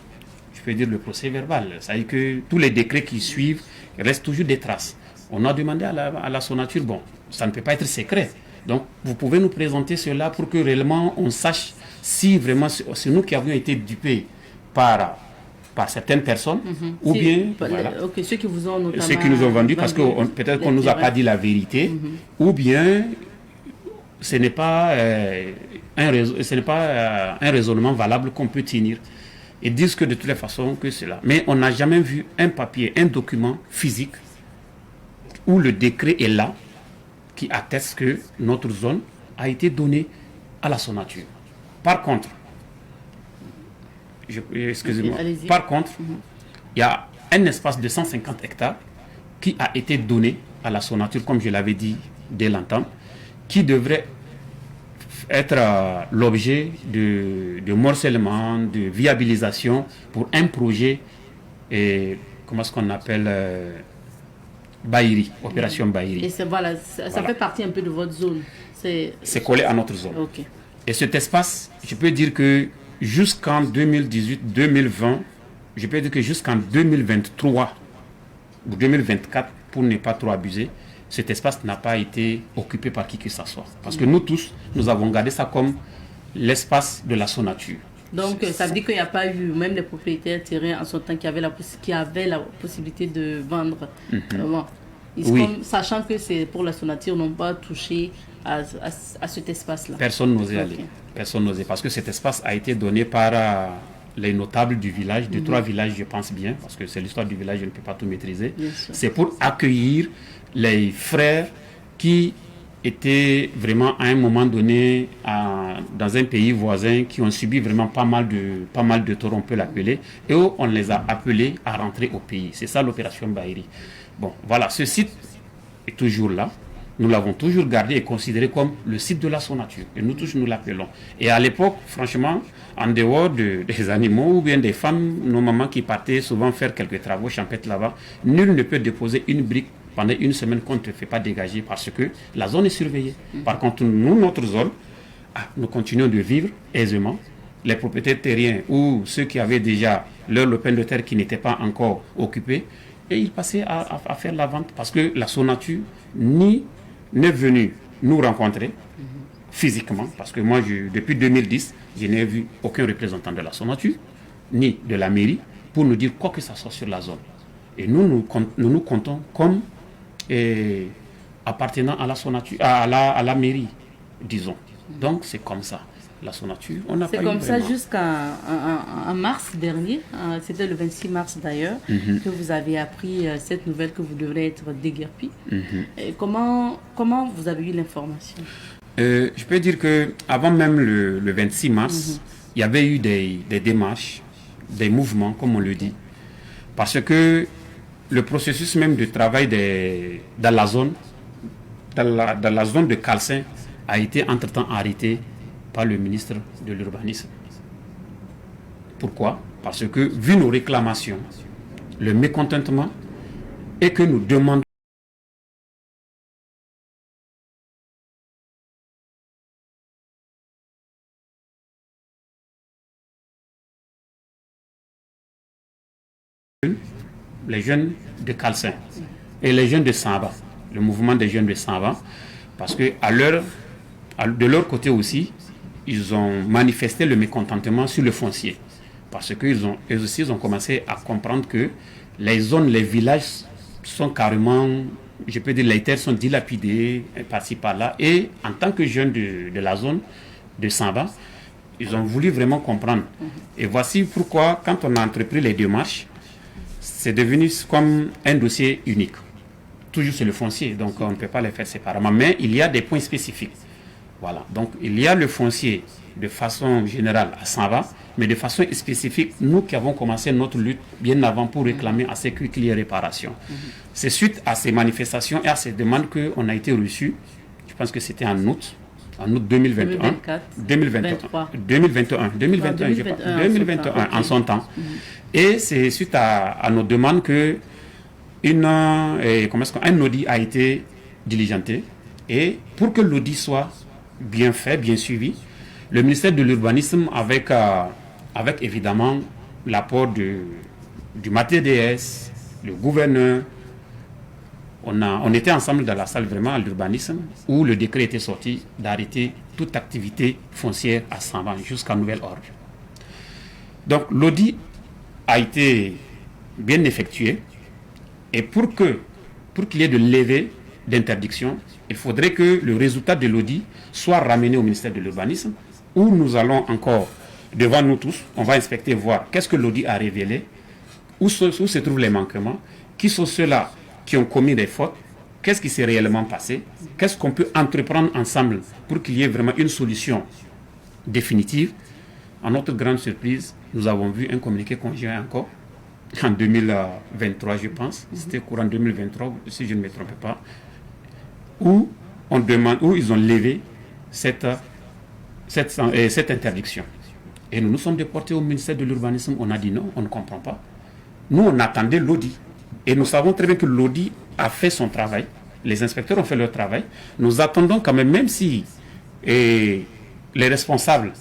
je peux dire, le procès verbal. Ça veut dire que tous les décrets qui suivent, il reste toujours des traces. On a demandé à la Sonature, bon, ça ne peut pas être secret. Donc, vous pouvez nous présenter cela pour que réellement on sache si vraiment c'est nous qui avions été dupés par certaines personnes, ou bien voilà, ceux qui vous ont notamment ceux qui nous ont vendu parce que peut-être qu'on ne nous a pas dit la vérité, ou bien ce n'est pas un raisonnement valable qu'on peut tenir. Ils disent que de toutes les façons que c'est là. Mais on n'a jamais vu un papier, un document physique où le décret est là qui atteste que notre zone a été donnée à la Sonature. Par contre, excusez-moi. Par contre, il y a un espace de 150 hectares qui a été donné à la Sonature, comme je l'avais dit dès l'entente, qui devrait être l'objet de morcellement, de viabilisation pour un projet, comment est-ce qu'on appelle, Bahiri, opération Bahiri. Et ça fait partie un peu de votre zone. C'est collé à notre zone. Okay. Et cet espace, je peux dire que jusqu'en 2018-2020, je peux dire que jusqu'en 2023 ou 2024, pour ne pas trop abuser, cet espace n'a pas été occupé par qui que ce soit. Parce que nous tous, nous avons gardé ça comme l'espace de la Sonature. Donc, ça veut dire qu'il n'y a pas eu, même les propriétaires terriens en son temps qui avaient la possibilité de vendre. Oui. Sachant que c'est pour la Sonature, n'ont pas touché à cet espace-là. Personne n'osait aller. Personne n'osait. Parce que cet espace a été donné par les notables du village, de 3 villages, je pense bien, parce que c'est l'histoire du village, je ne peux pas tout maîtriser. C'est pour accueillir les frères qui étaient vraiment à un moment donné dans un pays voisin qui ont subi vraiment pas mal de torts, on peut l'appeler, et où on les a appelés à rentrer au pays. C'est ça l'opération Bahiri. Bon, voilà, ce site est toujours là. Nous l'avons toujours gardé et considéré comme le site de la Sonature. Et nous tous, nous l'appelons. Et à l'époque, franchement, en dehors des animaux ou bien des femmes, nos mamans qui partaient souvent faire quelques travaux champêtres là-bas, nul ne peut déposer une brique pendant une semaine qu'on ne te fait pas dégager parce que la zone est surveillée. Par contre, nous, notre zone, nous continuons de vivre aisément. Les propriétaires terriens ou ceux qui avaient déjà leur lopin de terre qui n'était pas encore occupé, et ils passaient à faire la vente parce que la Sonature n'est venue nous rencontrer physiquement, parce que moi, depuis 2010, je n'ai vu aucun représentant de la Sonature, ni de la mairie, pour nous dire quoi que ça soit sur la zone. Et nous nous comptons comme appartenant à la Sonature, à la mairie, disons. Donc c'est comme ça. La Sonature, on n'a pas eu C'est comme ça vraiment. jusqu'en mars dernier, c'était le 26 mars d'ailleurs, que vous avez appris cette nouvelle que vous devrez être déguerpi. Et comment vous avez eu l'information? Je peux dire qu'avant même le 26 mars, il y avait eu des démarches, des mouvements, comme on le dit, parce que le processus même de travail dans la zone de Calcin a été entre-temps arrêté par le ministre de l'Urbanisme. Pourquoi? Parce que, vu nos réclamations, le mécontentement, et que nous demandons les jeunes de Calcin et les jeunes de Samba, le mouvement des jeunes de Samba, parce que de leur côté aussi, ils ont manifesté le mécontentement sur le foncier. Parce qu'eux aussi, ils ont commencé à comprendre que les zones, les villages sont carrément, je peux dire, les terres sont dilapidées, par-ci, par-là. Et en tant que jeunes de la zone de Samba, ils ont voulu vraiment comprendre. Et voici pourquoi, quand on a entrepris les démarches, c'est devenu comme un dossier unique. Toujours sur le foncier, donc on ne peut pas les faire séparément. Mais il y a des points spécifiques. Voilà, donc il y a le foncier de façon générale à Samba, mais de façon spécifique, nous qui avons commencé notre lutte bien avant pour réclamer à ce qu'il y ait réparation. C'est suite à ces manifestations et à ces demandes qu'on a été reçus, je pense que c'était en août 2021, 2021 en son temps. Et c'est suite à nos demandes que un audit a été diligenté. Et pour que l'audit soit bien fait, bien suivi, le ministère de l'Urbanisme, avec évidemment l'apport du MATDS, le gouverneur, on était ensemble dans la salle vraiment à l'urbanisme où le décret était sorti d'arrêter toute activité foncière à Samba jusqu'à nouvel ordre. Donc l'audit a été bien effectué et pour qu'il y ait de levée d'interdiction, il faudrait que le résultat de l'audit soit ramené au ministère de l'Urbanisme où nous allons encore, devant nous tous, on va inspecter, voir qu'est-ce que l'audit a révélé, où se trouvent les manquements, qui sont ceux-là qui ont commis des fautes, qu'est-ce qui s'est réellement passé, qu'est-ce qu'on peut entreprendre ensemble pour qu'il y ait vraiment une solution définitive. À notre grande surprise, nous avons vu un communiqué conjoint encore en 2023, je pense, c'était courant 2023, si je ne me trompe pas, où ils ont levé cette interdiction. Et nous nous sommes déportés au ministère de l'Urbanisme, on a dit non, on ne comprend pas. Nous, on attendait l'audit. Et nous savons très bien que l'audit a fait son travail. Les inspecteurs ont fait leur travail. Nous attendons quand même si les responsables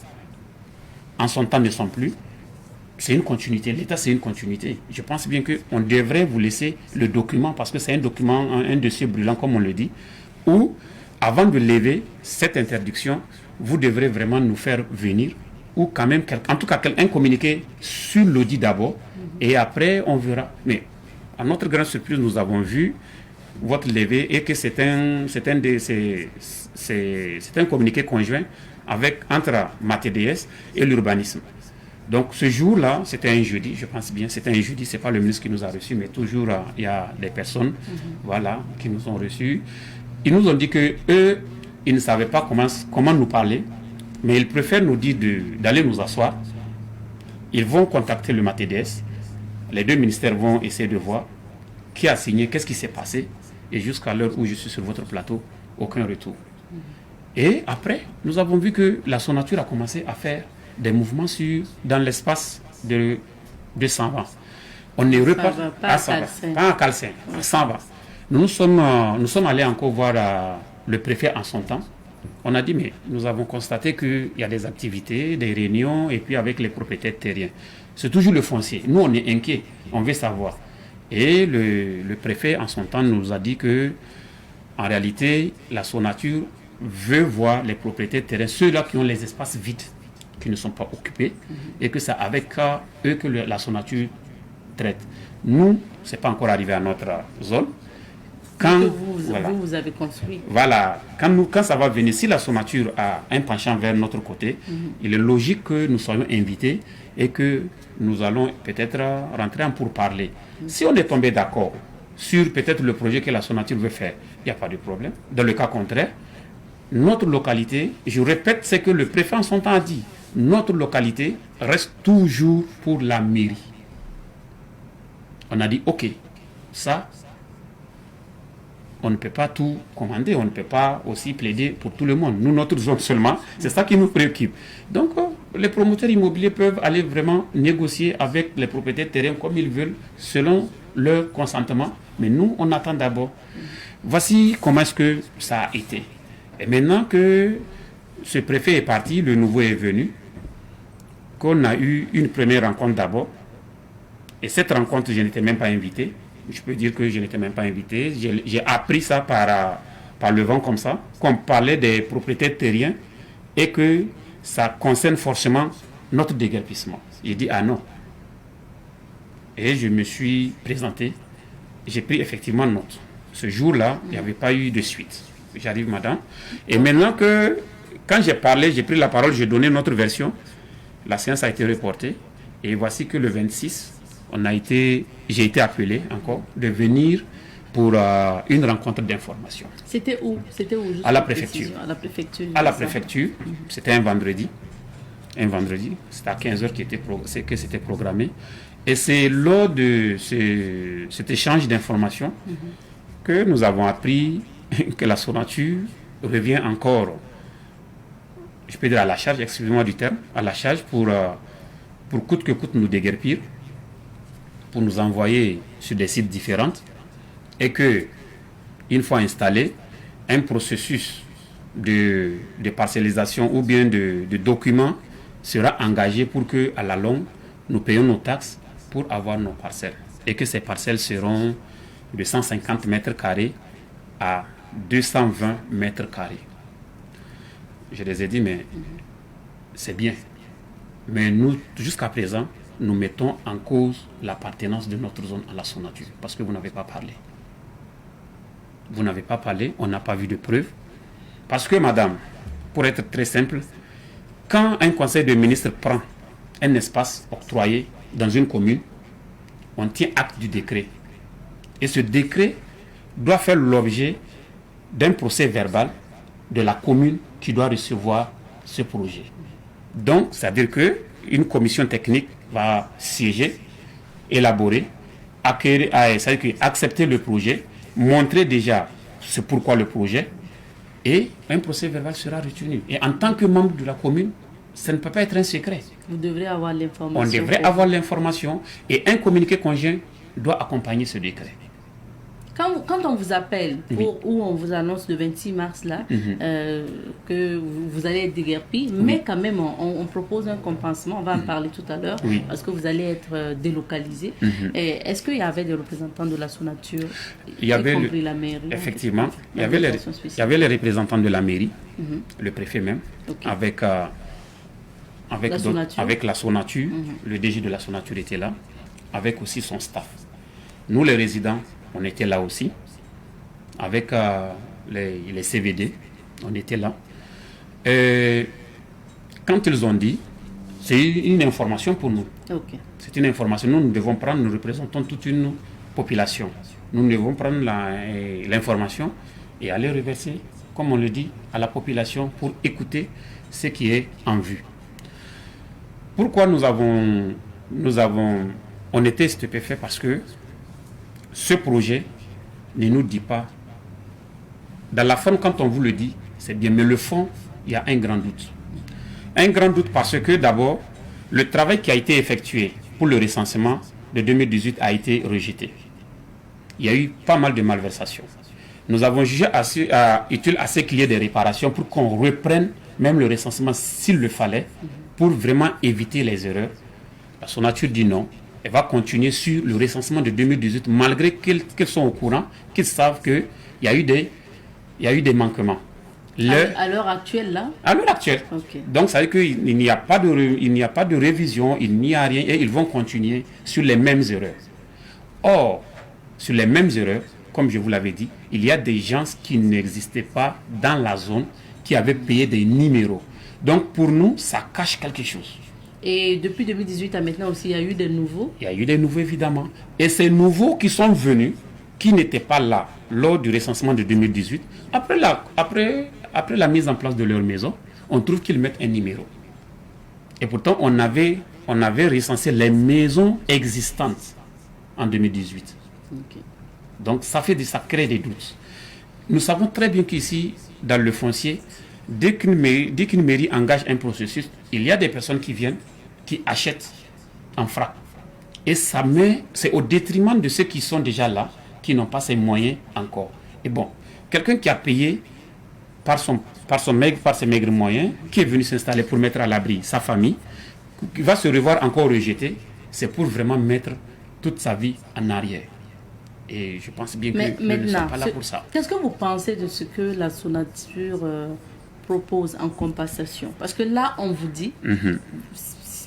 en son temps ne sont plus, c'est une continuité. L'État, c'est une continuité. Je pense bien qu'on devrait vous laisser le document, parce que c'est un document, un dossier brûlant, comme on le dit, où, avant de lever cette interdiction, vous devrez vraiment nous faire venir, ou quand même, en tout cas, un communiqué sur l'audit d'abord, et après, on verra. Mais, à notre grande surprise, nous avons vu votre levée et que c'est un communiqué conjoint entre MATDS et l'urbanisme. Donc ce jour-là, c'était un jeudi, je pense bien, c'était un jeudi, c'est pas le ministre qui nous a reçus, mais toujours il y a des personnes voilà, qui nous ont reçus. Ils nous ont dit que eux, ils ne savaient pas comment nous parler, mais ils préfèrent nous dire d'aller nous asseoir. Ils vont contacter le MATDS. Les deux ministères vont essayer de voir qui a signé, qu'est-ce qui s'est passé. Et jusqu'à l'heure où je suis sur votre plateau, aucun retour. Et après, nous avons vu que la Sonature a commencé à faire des mouvements dans l'espace de 100 ans. On est reparti à 100 ans, pas à Calcin, à 100 ans. Nous sommes allés encore voir le préfet en son temps. On a dit, mais nous avons constaté qu'il y a des activités, des réunions, et puis avec les propriétaires terriens. C'est toujours le foncier. Nous, on est inquiets, on veut savoir. Et le préfet, en son temps, nous a dit que, en réalité, la Sonature veut voir les propriétaires terriens, ceux-là qui ont les espaces vides, qui ne sont pas occupés, et que c'est avec eux que la Sonature traite. Nous, ce n'est pas encore arrivé à notre zone. Quand vous avez construit. Voilà, quand ça va venir, si la Sonature a un penchant vers notre côté, il est logique que nous soyons invités et que nous allons peut-être rentrer en pourparlers. Si on est tombé d'accord sur peut-être le projet que la Sonature veut faire, il n'y a pas de problème. Dans le cas contraire, notre localité, je répète ce que le préfet en son temps a dit, notre localité reste toujours pour la mairie. On a dit, ok, ça, on ne peut pas tout commander, on ne peut pas aussi plaider pour tout le monde. Nous, notre zone seulement, c'est ça qui nous préoccupe. Donc, les promoteurs immobiliers peuvent aller vraiment négocier avec les propriétaires de terrain comme ils veulent, selon leur consentement. Mais nous, on attend d'abord. Voici comment est-ce que ça a été. Et maintenant que ce préfet est parti, le nouveau est venu, qu'on a eu une première rencontre d'abord. Et cette rencontre, je n'étais même pas invité. Je peux dire que je n'étais même pas invité. J'ai appris ça par le vent comme ça, qu'on parlait des propriétaires terriens et que ça concerne forcément notre déguerpissement. J'ai dit, ah non. Et je me suis présenté. J'ai pris effectivement note. Ce jour-là, il n'y avait pas eu de suite. J'arrive, madame. Et maintenant que, quand j'ai parlé, j'ai pris la parole, j'ai donné notre version. La séance a été reportée. Et voici que le 26, j'ai été appelé encore de venir pour une rencontre d'information. C'était où? À la préfecture. À la préfecture. C'était un vendredi. C'était à 15h que c'était programmé. Et c'est lors de cet échange d'informations que nous avons appris que la Sonature revient encore, je peux dire à la charge, excusez-moi du terme, à la charge pour coûte que coûte nous déguerpir, pour nous envoyer sur des sites différents, et que, une fois installé, un processus de parcellisation ou bien de documents sera engagé pour que, à la longue, nous payons nos taxes pour avoir nos parcelles. Et que ces parcelles seront de 150 mètres carrés à 220 mètres carrés. Je les ai dit, mais c'est bien. Mais nous, jusqu'à présent, nous mettons en cause l'appartenance de notre zone à la Sonature, parce que vous n'avez pas parlé. Vous n'avez pas parlé, on n'a pas vu de preuves. Parce que, madame, pour être très simple, quand un conseil de ministres prend un espace octroyé dans une commune, on tient acte du décret. Et ce décret doit faire l'objet d'un procès verbal de la commune qui doit recevoir ce projet. Donc, c'est-à-dire qu'une commission technique va siéger, élaborer, accepter le projet, montrer déjà ce pourquoi le projet, et un procès verbal sera retenu. Et en tant que membre de la commune, ça ne peut pas être un secret. Vous devrez avoir l'information. On devrait avoir l'information et un communiqué conjoint doit accompagner ce décret. Quand on vous appelle ou on vous annonce le 26 mars là, que vous allez être déguerpi, mais quand même on propose un compensement, on va en parler tout à l'heure, parce que vous allez être délocalisé. Est-ce qu'il y avait des représentants de la Sonature, y compris la mairie? Effectivement, il y avait les représentants de la mairie, le préfet même, avec la Sonature, le DG de la Sonature était là, avec aussi son staff. Nous les résidents, on était là aussi, avec les CVD, on était là. Et quand ils ont dit, c'est une information pour nous. C'est une information. Nous devons prendre, nous représentons toute une population. Nous devons prendre l'information et aller reverser comme on le dit, à la population pour écouter ce qui est en vue. Pourquoi on était stupéfait? Parce que ce projet ne nous dit pas. Dans la forme, quand on vous le dit, c'est bien, mais le fond, il y a un grand doute. Un grand doute parce que d'abord, le travail qui a été effectué pour le recensement de 2018 a été rejeté. Il y a eu pas mal de malversations. Nous avons jugé utile qu'il y ait des réparations pour qu'on reprenne même le recensement s'il le fallait, pour vraiment éviter les erreurs. La Sonature dit non. Elle va continuer sur le recensement de 2018 malgré qu'ils sont au courant, qu'ils savent qu'il y a eu des manquements. À l'heure actuelle, là? À l'heure actuelle. Okay. Donc, ça veut dire qu'il n'y a pas de révision, il n'y a rien, et ils vont continuer sur les mêmes erreurs. Or, sur les mêmes erreurs, comme je vous l'avais dit, il y a des gens qui n'existaient pas dans la zone, qui avaient payé des numéros. Donc, pour nous, ça cache quelque chose. Et depuis 2018 à maintenant aussi, il y a eu des nouveaux? Il y a eu des nouveaux, évidemment. Et ces nouveaux qui sont venus, qui n'étaient pas là lors du recensement de 2018, après la mise en place de leur maison, on trouve qu'ils mettent un numéro. Et pourtant, on avait recensé les maisons existantes en 2018. Okay. Donc, ça crée des doutes. Nous savons très bien qu'ici, dans le foncier, dès qu'une mairie engage un processus, il y a des personnes qui viennent, qui achètent en frappe. Et c'est au détriment de ceux qui sont déjà là, qui n'ont pas ces moyens encore. Et bon, quelqu'un qui a payé par ses maigres moyens, qui est venu s'installer pour mettre à l'abri sa famille, qui va se revoir encore rejeté, c'est pour vraiment mettre toute sa vie en arrière. Et je pense bien que nous ne sommes pas là pour ça. Qu'est-ce que vous pensez de ce que la Sonature propose en compensation? Parce que là, on vous dit,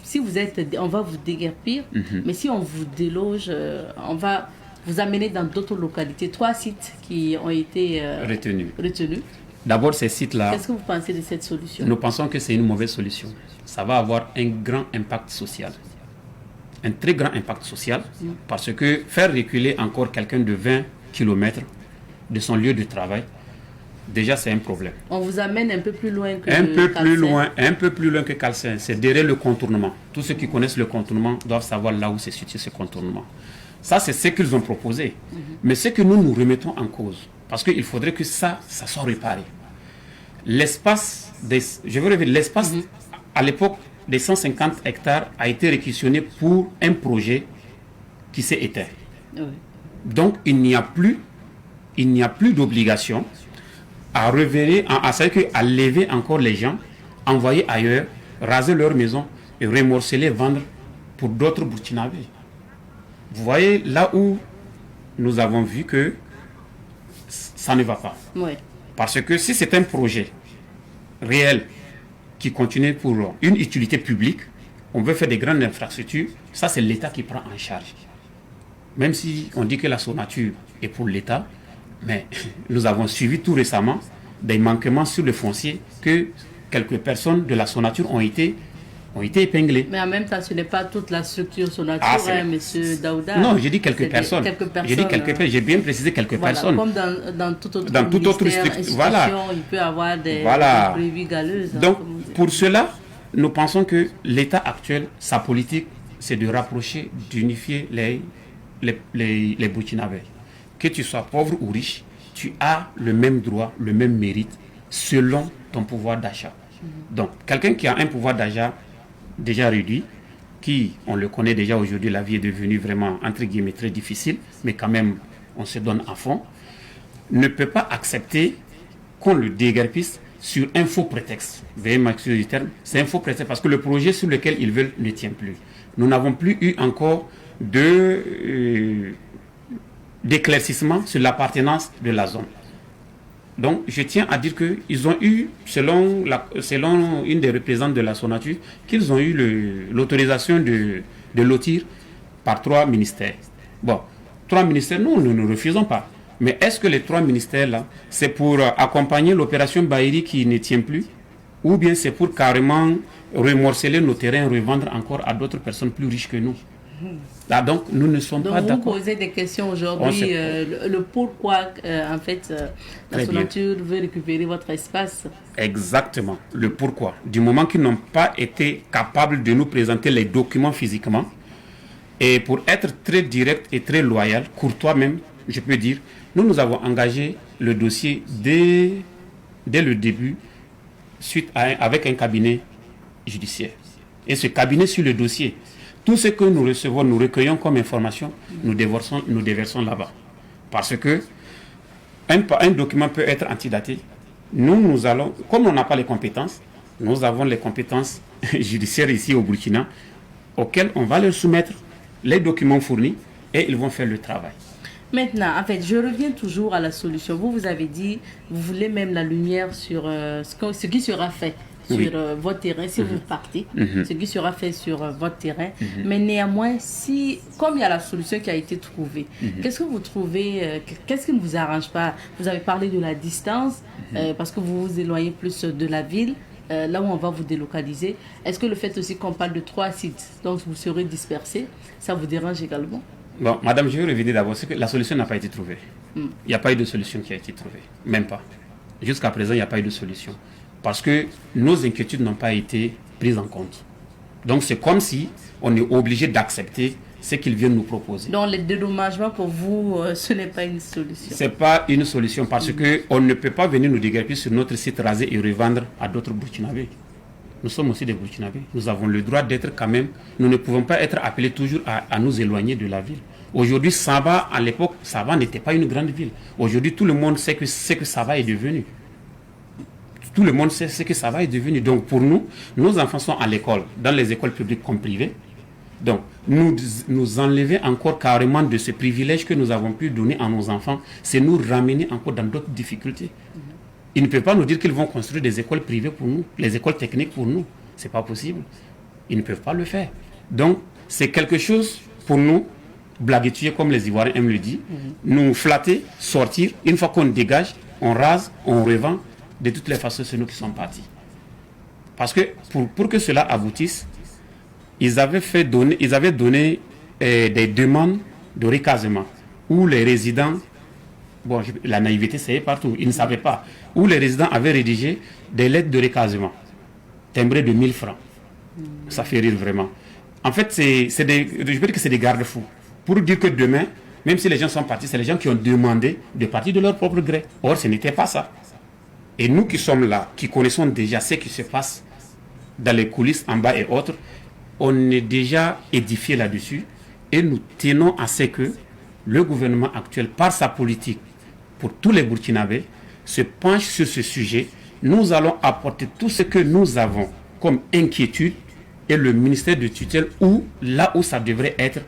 si vous êtes, on va vous déguerpir, mais si on vous déloge, on va vous amener dans d'autres localités. 3 sites qui ont été retenus. D'abord, ces sites-là... Qu'est-ce que vous pensez de cette solution? Nous pensons que c'est une mauvaise solution. Ça va avoir un grand impact social. Un très grand impact social, parce que faire reculer encore quelqu'un de 20 km de son lieu de travail, déjà c'est un problème. On vous amène un peu plus loin que un peu plus loin que Calcin. C'est derrière le contournement. Tous ceux qui connaissent le contournement doivent savoir là où se situe ce contournement. Ça, c'est ce qu'ils ont proposé. Mais ce que nous remettons en cause, parce qu'il faudrait que ça soit réparé. L'espace, à l'époque, des 150 hectares a été réquisitionné pour un projet qui s'est éteint. Oui. Donc, il n'y a plus d'obligation à lever encore les gens, envoyer ailleurs, raser leur maison et remorceler, vendre pour d'autres Burkinabés. Vous voyez là où nous avons vu que ça ne va pas. Oui. Parce que si c'est un projet réel qui continue pour une utilité publique, on veut faire des grandes infrastructures, ça c'est l'État qui prend en charge. Même si on dit que la Sonature est pour l'État, mais nous avons suivi tout récemment des manquements sur le foncier que quelques personnes de la Sonature ont été épinglées. Mais en même temps, ce n'est pas toute la structure Sonature, monsieur Daouda. Non, j'ai dit quelques personnes. J'ai bien précisé quelques personnes. Comme dans toute autre structure, voilà. Il peut y avoir des prévues galeuses. Donc, pour cela, nous pensons que l'État actuel, sa politique, c'est de rapprocher, d'unifier les Burkinabés. Que tu sois pauvre ou riche, tu as le même droit, le même mérite, selon ton pouvoir d'achat. Donc, quelqu'un qui a un pouvoir d'achat déjà réduit, qui, on le connaît déjà aujourd'hui, la vie est devenue vraiment, entre guillemets, très difficile, mais quand même, on se donne à fond, ne peut pas accepter qu'on le déguerpisse sur un faux prétexte. Veuillez m'excuser du terme, c'est un faux prétexte parce que le projet sur lequel ils veulent ne tient plus. Nous n'avons plus eu encore d'éclaircissement sur l'appartenance de la zone. Donc, je tiens à dire qu'ils ont eu, selon une des représentantes de la Sonature, qu'ils ont eu l'autorisation de lotir par 3 ministères. Bon, 3 ministères, nous ne refusons pas. Mais est-ce que les 3 ministères-là, c'est pour accompagner l'opération Bahiri qui ne tient plus, ou bien c'est pour carrément remorceler nos terrains, revendre encore à d'autres personnes plus riches que nous? Là, donc, nous ne sommes pas d'accord. Donc, vous posez des questions aujourd'hui, le pourquoi, en fait, la Sonature veut récupérer votre espace. Exactement, le pourquoi. Du moment qu'ils n'ont pas été capables de nous présenter les documents physiquement, et pour être très direct et très loyal, courtois même, je peux dire, nous avons engagé le dossier dès le début, avec un cabinet judiciaire. Et ce cabinet sur le dossier, tout ce que nous recevons, nous recueillons comme information, nous déversons là-bas. Parce que un document peut être antidaté. Nous allons, comme on n'a pas les compétences, nous avons les compétences judiciaires ici au Burkina, auxquelles on va leur soumettre les documents fournis et ils vont faire le travail. Maintenant, en fait, je reviens toujours à la solution. Vous avez dit, vous voulez même la lumière sur ce qui sera fait sur votre terrain si vous partez, ce qui sera fait sur votre terrain. Mais néanmoins, comme il y a la solution qui a été trouvée, qu'est-ce que vous trouvez, qu'est-ce qui ne vous arrange pas? Vous avez parlé de la distance, parce que vous vous éloignez plus de la ville, là où on va vous délocaliser. Est-ce que le fait aussi qu'on parle de 3 sites, donc vous serez dispersés, ça vous dérange également? Bon, madame, je vais revenir d'abord, c'est que la solution n'a pas été trouvée. Il n'y a pas eu de solution qui a été trouvée, même pas. Jusqu'à présent, il n'y a pas eu de solution. Parce que nos inquiétudes n'ont pas été prises en compte. Donc c'est comme si on est obligé d'accepter ce qu'ils viennent nous proposer. Donc les dédommagements pour vous, ce n'est pas une solution. Ce n'est pas une solution parce qu'on ne peut pas venir nous déguerpir sur notre site rasé et revendre à d'autres Burkinabés. Nous sommes aussi des Burkinabés. Nous avons le droit d'être quand même. Nous ne pouvons pas être appelés toujours à nous éloigner de la ville. Aujourd'hui, Saba, à l'époque, Saba n'était pas une grande ville. Aujourd'hui, tout le monde sait que Saba est devenu. Tout le monde sait ce que Saba est devenu. Donc pour nous, nos enfants sont à l'école, dans les écoles publiques comme privées. Donc nous enlever encore carrément de ce privilège que nous avons pu donner à nos enfants, c'est nous ramener encore dans d'autres difficultés. Ils ne peuvent pas nous dire qu'ils vont construire des écoles privées pour nous, les écoles techniques pour nous. Ce n'est pas possible. Ils ne peuvent pas le faire. Donc c'est quelque chose pour nous, blaguetuer comme les Ivoiriens aiment le dire, nous flatter, sortir, une fois qu'on dégage, on rase, on revend. De toutes les façons, c'est nous qui sommes partis. Parce que pour que cela aboutisse, ils avaient donné des demandes de recasement où les résidents, bon, la naïveté c'est partout, ils ne savaient pas, où les résidents avaient rédigé des lettres de recasement, timbrées de 1000 francs. Ça fait rire vraiment. En fait, je peux dire que c'est des garde-fous. Pour dire que demain, même si les gens sont partis, c'est les gens qui ont demandé de partir de leur propre gré. Or, ce n'était pas ça. Et nous qui sommes là, qui connaissons déjà ce qui se passe dans les coulisses en bas et autres, on est déjà édifié là-dessus et nous tenons à ce que le gouvernement actuel, par sa politique pour tous les Burkinabés, se penche sur ce sujet. Nous allons apporter tout ce que nous avons comme inquiétude et le ministère de tutelle, là où ça devrait être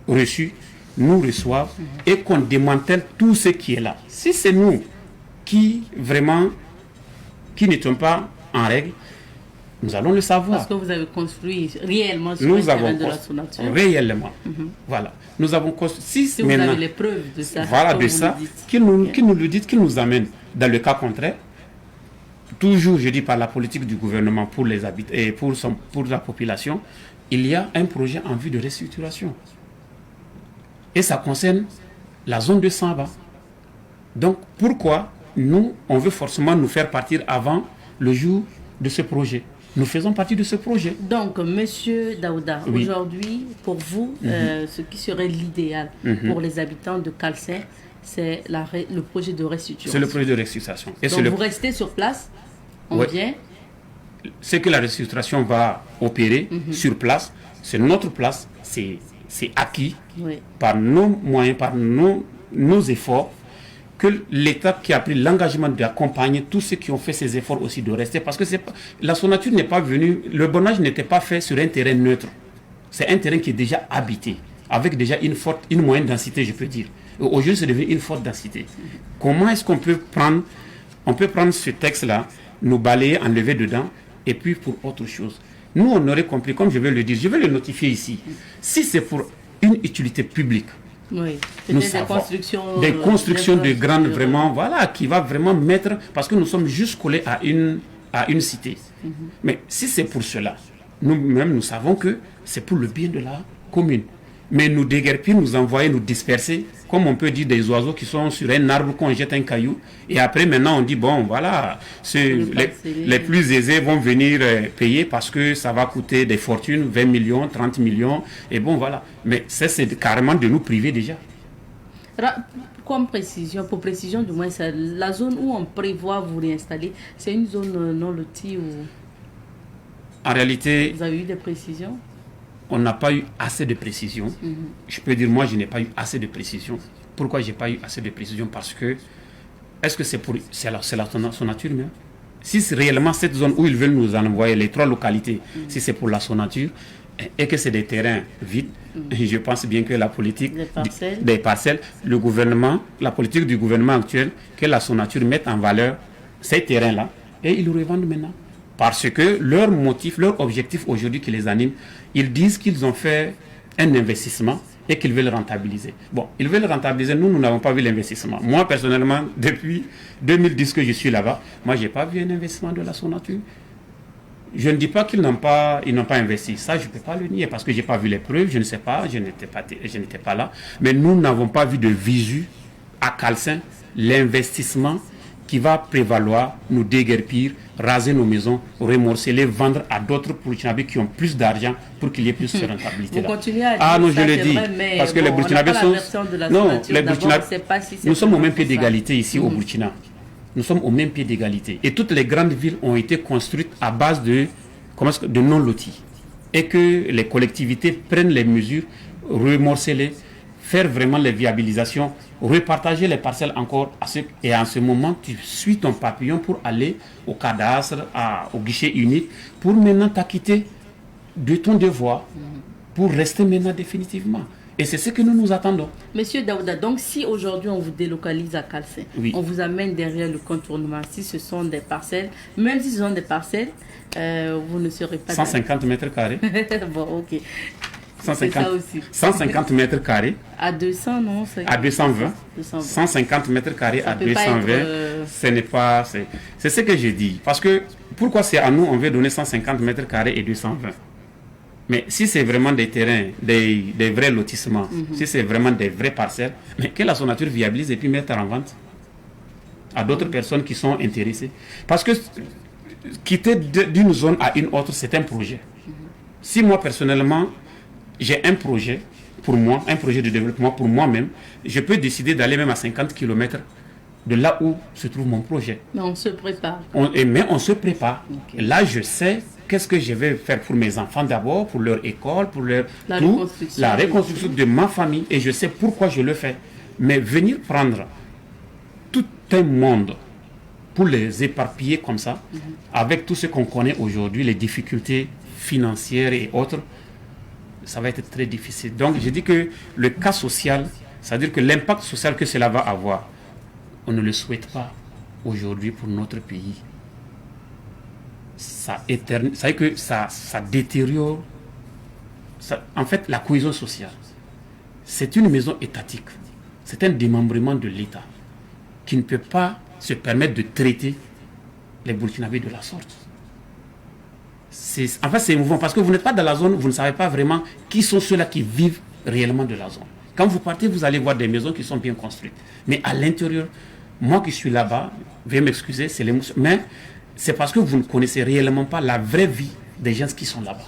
reçu, nous reçoivent et qu'on démantèle tout ce qui est là. Si c'est nous qui n'étions pas en règle, nous allons le savoir. Parce que vous avez construit réellement sur le terrain de la Sonature. Réellement. Voilà. Nous avons construit. Si vous avez les preuves de ça. Voilà, de ça. Qu'ils nous le disent, qu'ils nous amènent. Dans le cas contraire, toujours, je dis, par la politique du gouvernement pour les habitants et pour la population, il y a un projet en vue de restructuration. Et ça concerne la zone de Saba. Donc, pourquoi nous, on veut forcément nous faire partir avant le jour de ce projet? Nous faisons partie de ce projet. Donc, Monsieur Daouda, aujourd'hui, pour vous, ce qui serait l'idéal pour les habitants de Kalsé, c'est le projet de restitution. C'est le projet de restitution. Et donc, vous restez sur place, on vient. Ce que la restitution va opérer sur place, c'est notre place, c'est acquis par nos moyens, par nos efforts, que l'État qui a pris l'engagement d'accompagner tous ceux qui ont fait ces efforts aussi de rester, parce que la Sonature n'est pas venue, le bornage n'était pas fait sur un terrain neutre. C'est un terrain qui est déjà habité, avec déjà une moyenne densité, je peux dire. Aujourd'hui, c'est devenu une forte densité. Comment est-ce qu'on peut prendre ce texte-là, nous balayer, enlever dedans, et puis pour autre chose? Nous, on aurait compris, comme je vais le dire, je vais le notifier ici. Si c'est pour une utilité publique, nous savons, des constructions de grandes, vraiment, voilà, qui va vraiment mettre, parce que nous sommes juste collés à une cité. Mais si c'est pour cela, nous-mêmes, nous savons que c'est pour le bien commune. Mais nous déguerpir, nous envoyer, nous disperser, comme on peut dire des oiseaux qui sont sur un arbre, qu'on jette un caillou, et après maintenant on dit, bon voilà, les plus aisés vont venir payer parce que ça va coûter des fortunes, 20 millions, 30 millions, et bon voilà. Mais ça c'est carrément de nous priver déjà. Comme précision, pour précision du moins, la zone où on prévoit vous réinstaller, c'est une zone non lotie ou... En réalité... Vous avez eu des précisions? On n'a pas eu assez de précision. Je peux dire, moi, je n'ai pas eu assez de précision. Pourquoi je n'ai pas eu assez de précision? Parce que, est-ce que c'est son nature même? Si c'est réellement cette zone où ils veulent nous envoyer, les 3 localités, si c'est pour la nature, et que c'est des terrains vides, je pense bien que la politique des parcelles, le gouvernement, la politique du gouvernement actuel, que la nature mette en valeur ces terrains-là, et ils le revendent maintenant. Parce que leur motif, leur objectif aujourd'hui qui les anime, ils disent qu'ils ont fait un investissement et qu'ils veulent rentabiliser. Bon, ils veulent rentabiliser, nous n'avons pas vu l'investissement. Moi, personnellement, depuis 2010 que je suis là-bas, moi, je n'ai pas vu un investissement de la Sonature. Je ne dis pas qu'ils n'ont pas investi. Ça, je ne peux pas le nier parce que je n'ai pas vu les preuves, je ne sais pas, je n'étais pas là. Mais nous n'avons pas vu de visu à Calcin, l'investissement qui va prévaloir, nous déguerpir, raser nos maisons, remorceler, vendre à d'autres Burkinabés qui ont plus d'argent pour qu'il y ait plus de rentabilité. Vous continuez à dire non, ça, je le dis, vrai, parce que les Burkinabés sont... Non, les Burkinabés... Nous sommes au même pied d'égalité ici au Burkina. Nous sommes au même pied d'égalité. Et toutes les grandes villes ont été construites à base de non-lotis. Et que les collectivités prennent les mesures, remorceler, faire vraiment les viabilisations, repartager les parcelles encore. Et en ce moment, tu suis ton papillon pour aller au cadastre, au guichet unique, pour maintenant t'acquitter de ton devoir, pour rester maintenant définitivement. Et c'est ce que nous attendons. Monsieur Daouda, donc si aujourd'hui on vous délocalise à Calcin, on vous amène derrière le contournement, si ce sont des parcelles, même si ce sont des parcelles, vous ne serez pas... 150 mètres carrés. Bon, ok. 150 mètres carrés. À 200, non? À 220. 150 mètres carrés à 220. Ce n'est pas... C'est ce que j'ai dit. Parce que, pourquoi c'est à nous, on veut donner 150 mètres carrés et 220? Mais si c'est vraiment des terrains, des vrais lotissements, si c'est vraiment des vraies parcelles, mais que la Sonature viabilise et puis mettre en vente à d'autres personnes qui sont intéressées. Parce que quitter d'une zone à une autre, c'est un projet. Si moi, personnellement, j'ai un projet pour moi, un projet de développement pour moi-même, je peux décider d'aller même à 50 km de là où se trouve mon projet. Mais on se prépare. Mais on se prépare. Okay. Là, je sais qu'est-ce que je vais faire pour mes enfants d'abord, pour leur école, pour la reconstruction de ma famille, et je sais pourquoi je le fais. Mais venir prendre tout un monde pour les éparpiller comme ça, avec tout ce qu'on connaît aujourd'hui, les difficultés financières et autres, ça va être très difficile. Donc, je dis que le cas social, c'est-à-dire que l'impact social que cela va avoir, on ne le souhaite pas aujourd'hui pour notre pays. Ça détériore, en fait, la cohésion sociale. C'est une maison étatique. C'est un démembrement de l'État qui ne peut pas se permettre de traiter les Burkinabés de la sorte. En fait, c'est émouvant parce que vous n'êtes pas dans la zone, vous ne savez pas vraiment qui sont ceux-là qui vivent réellement de la zone. Quand vous partez, vous allez voir des maisons qui sont bien construites. Mais à l'intérieur, moi qui suis là-bas, veuillez m'excuser, c'est l'émotion. Mais c'est parce que vous ne connaissez réellement pas la vraie vie des gens qui sont là-bas.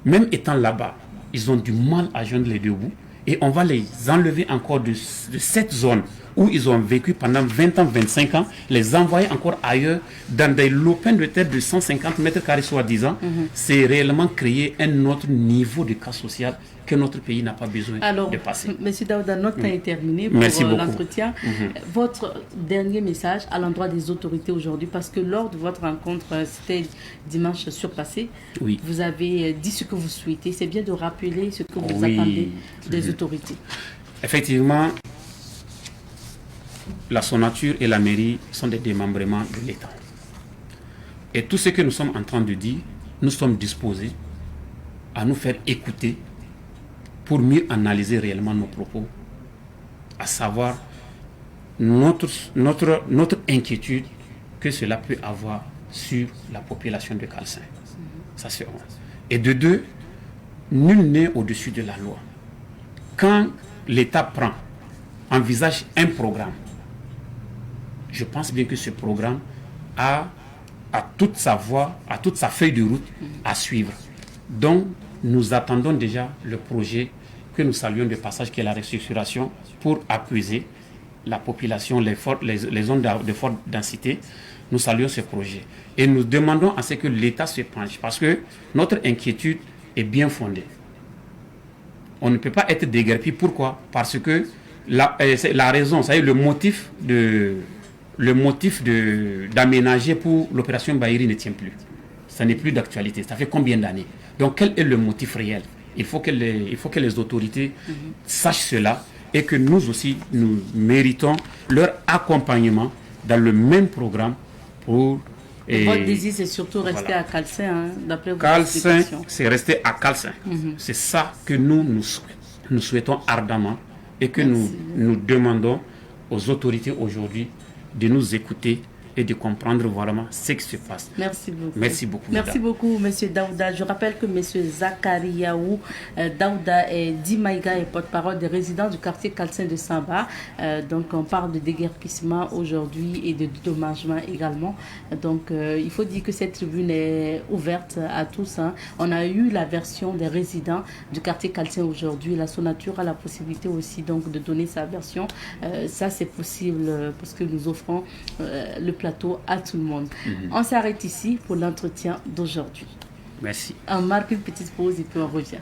Même étant là-bas, ils ont du mal à joindre les deux bouts. Et on va les enlever encore de cette zone où ils ont vécu pendant 20 ans, 25 ans, les envoyer encore ailleurs, dans des lopins de terre de 150 mètres carrés soi-disant. C'est réellement créer un autre niveau de cas social que notre pays n'a pas besoin de passer. Alors, M. Daouda, notre temps est terminé pour l'entretien. Votre dernier message à l'endroit des autorités aujourd'hui, parce que lors de votre rencontre, c'était dimanche surpassé, vous avez dit ce que vous souhaitez. C'est bien de rappeler ce que vous attendez des autorités. Effectivement, la Sonature et la mairie sont des démembrements de l'État. Et tout ce que nous sommes en train de dire, nous sommes disposés à nous faire écouter pour mieux analyser réellement nos propos, à savoir notre inquiétude que cela peut avoir sur la population de Calcin. Ça c'est un. Et de deux, nul n'est au-dessus de la loi. Quand l'État envisage un programme, je pense bien que ce programme a toute sa voie, a toute sa feuille de route à suivre. Donc, nous attendons déjà le projet que nous saluons de passage, qui est la restructuration, pour apaiser la population, les zones de forte densité. Nous saluons ce projet. Et nous demandons à ce que l'État se penche, parce que notre inquiétude est bien fondée. On ne peut pas être déguerpi. Pourquoi? Parce que la raison, ça y est, le motif d'aménager pour l'opération Bahiri ne tient plus. Ça n'est plus d'actualité. Ça fait combien d'années? Donc quel est le motif réel? Il faut que les autorités sachent cela, et que nous aussi, nous méritons leur accompagnement dans le même programme pour... Votre désir, c'est surtout rester à Calcin, hein, d'après votre Calcin, c'est rester à Calcin. C'est ça que nous souhaitons ardemment, et que nous demandons aux autorités aujourd'hui de nous écouter et de comprendre vraiment ce qui se passe. Merci beaucoup. Merci beaucoup. Merci beaucoup, M. Daouda. Je rappelle que M. Zakariaou Daouda Dimaïga est porte-parole des résidents du quartier Calcin de Samba. Donc, on parle de déguerpissement aujourd'hui et de dédommagement également. Donc, il faut dire que cette tribune est ouverte à tous, hein. On a eu la version des résidents du quartier Calcin aujourd'hui. La Sonature a la possibilité aussi donc de donner sa version. Ça, c'est possible parce que nous offrons le plateau à tout le monde. On s'arrête ici pour l'entretien d'aujourd'hui. Merci. On marque une petite pause et puis on revient.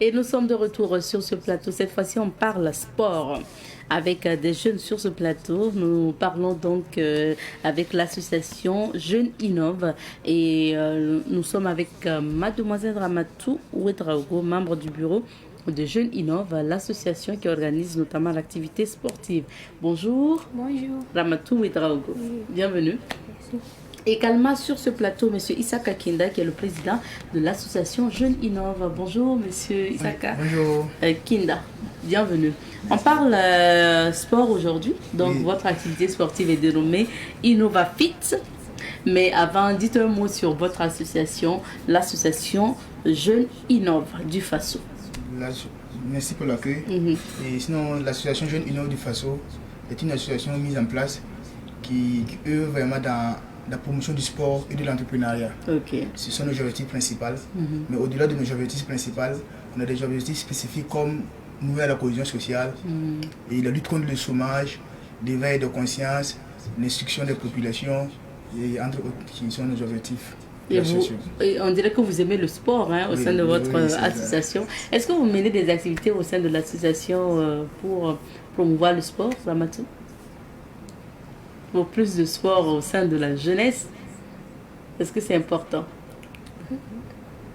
Et nous sommes de retour sur ce plateau. Cette fois-ci, on parle sport avec des jeunes sur ce plateau. Nous parlons donc avec l'association Jeunes Innove, et nous sommes avec mademoiselle Ramatou Ouedraogo, membre du bureau de Jeunes Innove, l'association qui organise notamment l'activité sportive. Bonjour. Bonjour. Ramatou Ouedraogo. Oui. Bienvenue. Merci. Également sur ce plateau, M. Isaka Kinda, qui est le président de l'association Jeunes Innove. Bonjour, M. Isaka. Bonjour. Kinda, bienvenue. On parle sport aujourd'hui. Donc, votre activité sportive est dénommée InnovaFit. Mais avant, dites un mot sur votre association, l'association Jeunes Innove du Faso. Merci pour l'accueil. Et sinon, l'association Jeunes Innove du Faso est une association mise en place qui œuvre vraiment dans la promotion du sport et de l'entrepreneuriat. Ce sont nos objectifs principaux. Mais au-delà de nos objectifs principaux, on a des objectifs spécifiques comme nourrir la cohésion sociale et la lutte contre le chômage, l'éveil de conscience, l'instruction des populations, et entre autres qui sont nos objectifs. Et on dirait que vous aimez le sport, hein, au sein de votre association. Est-ce que vous menez des activités au sein de l'association pour promouvoir le sport, Ramatou? Pour plus de sport au sein de la jeunesse, est-ce que c'est important?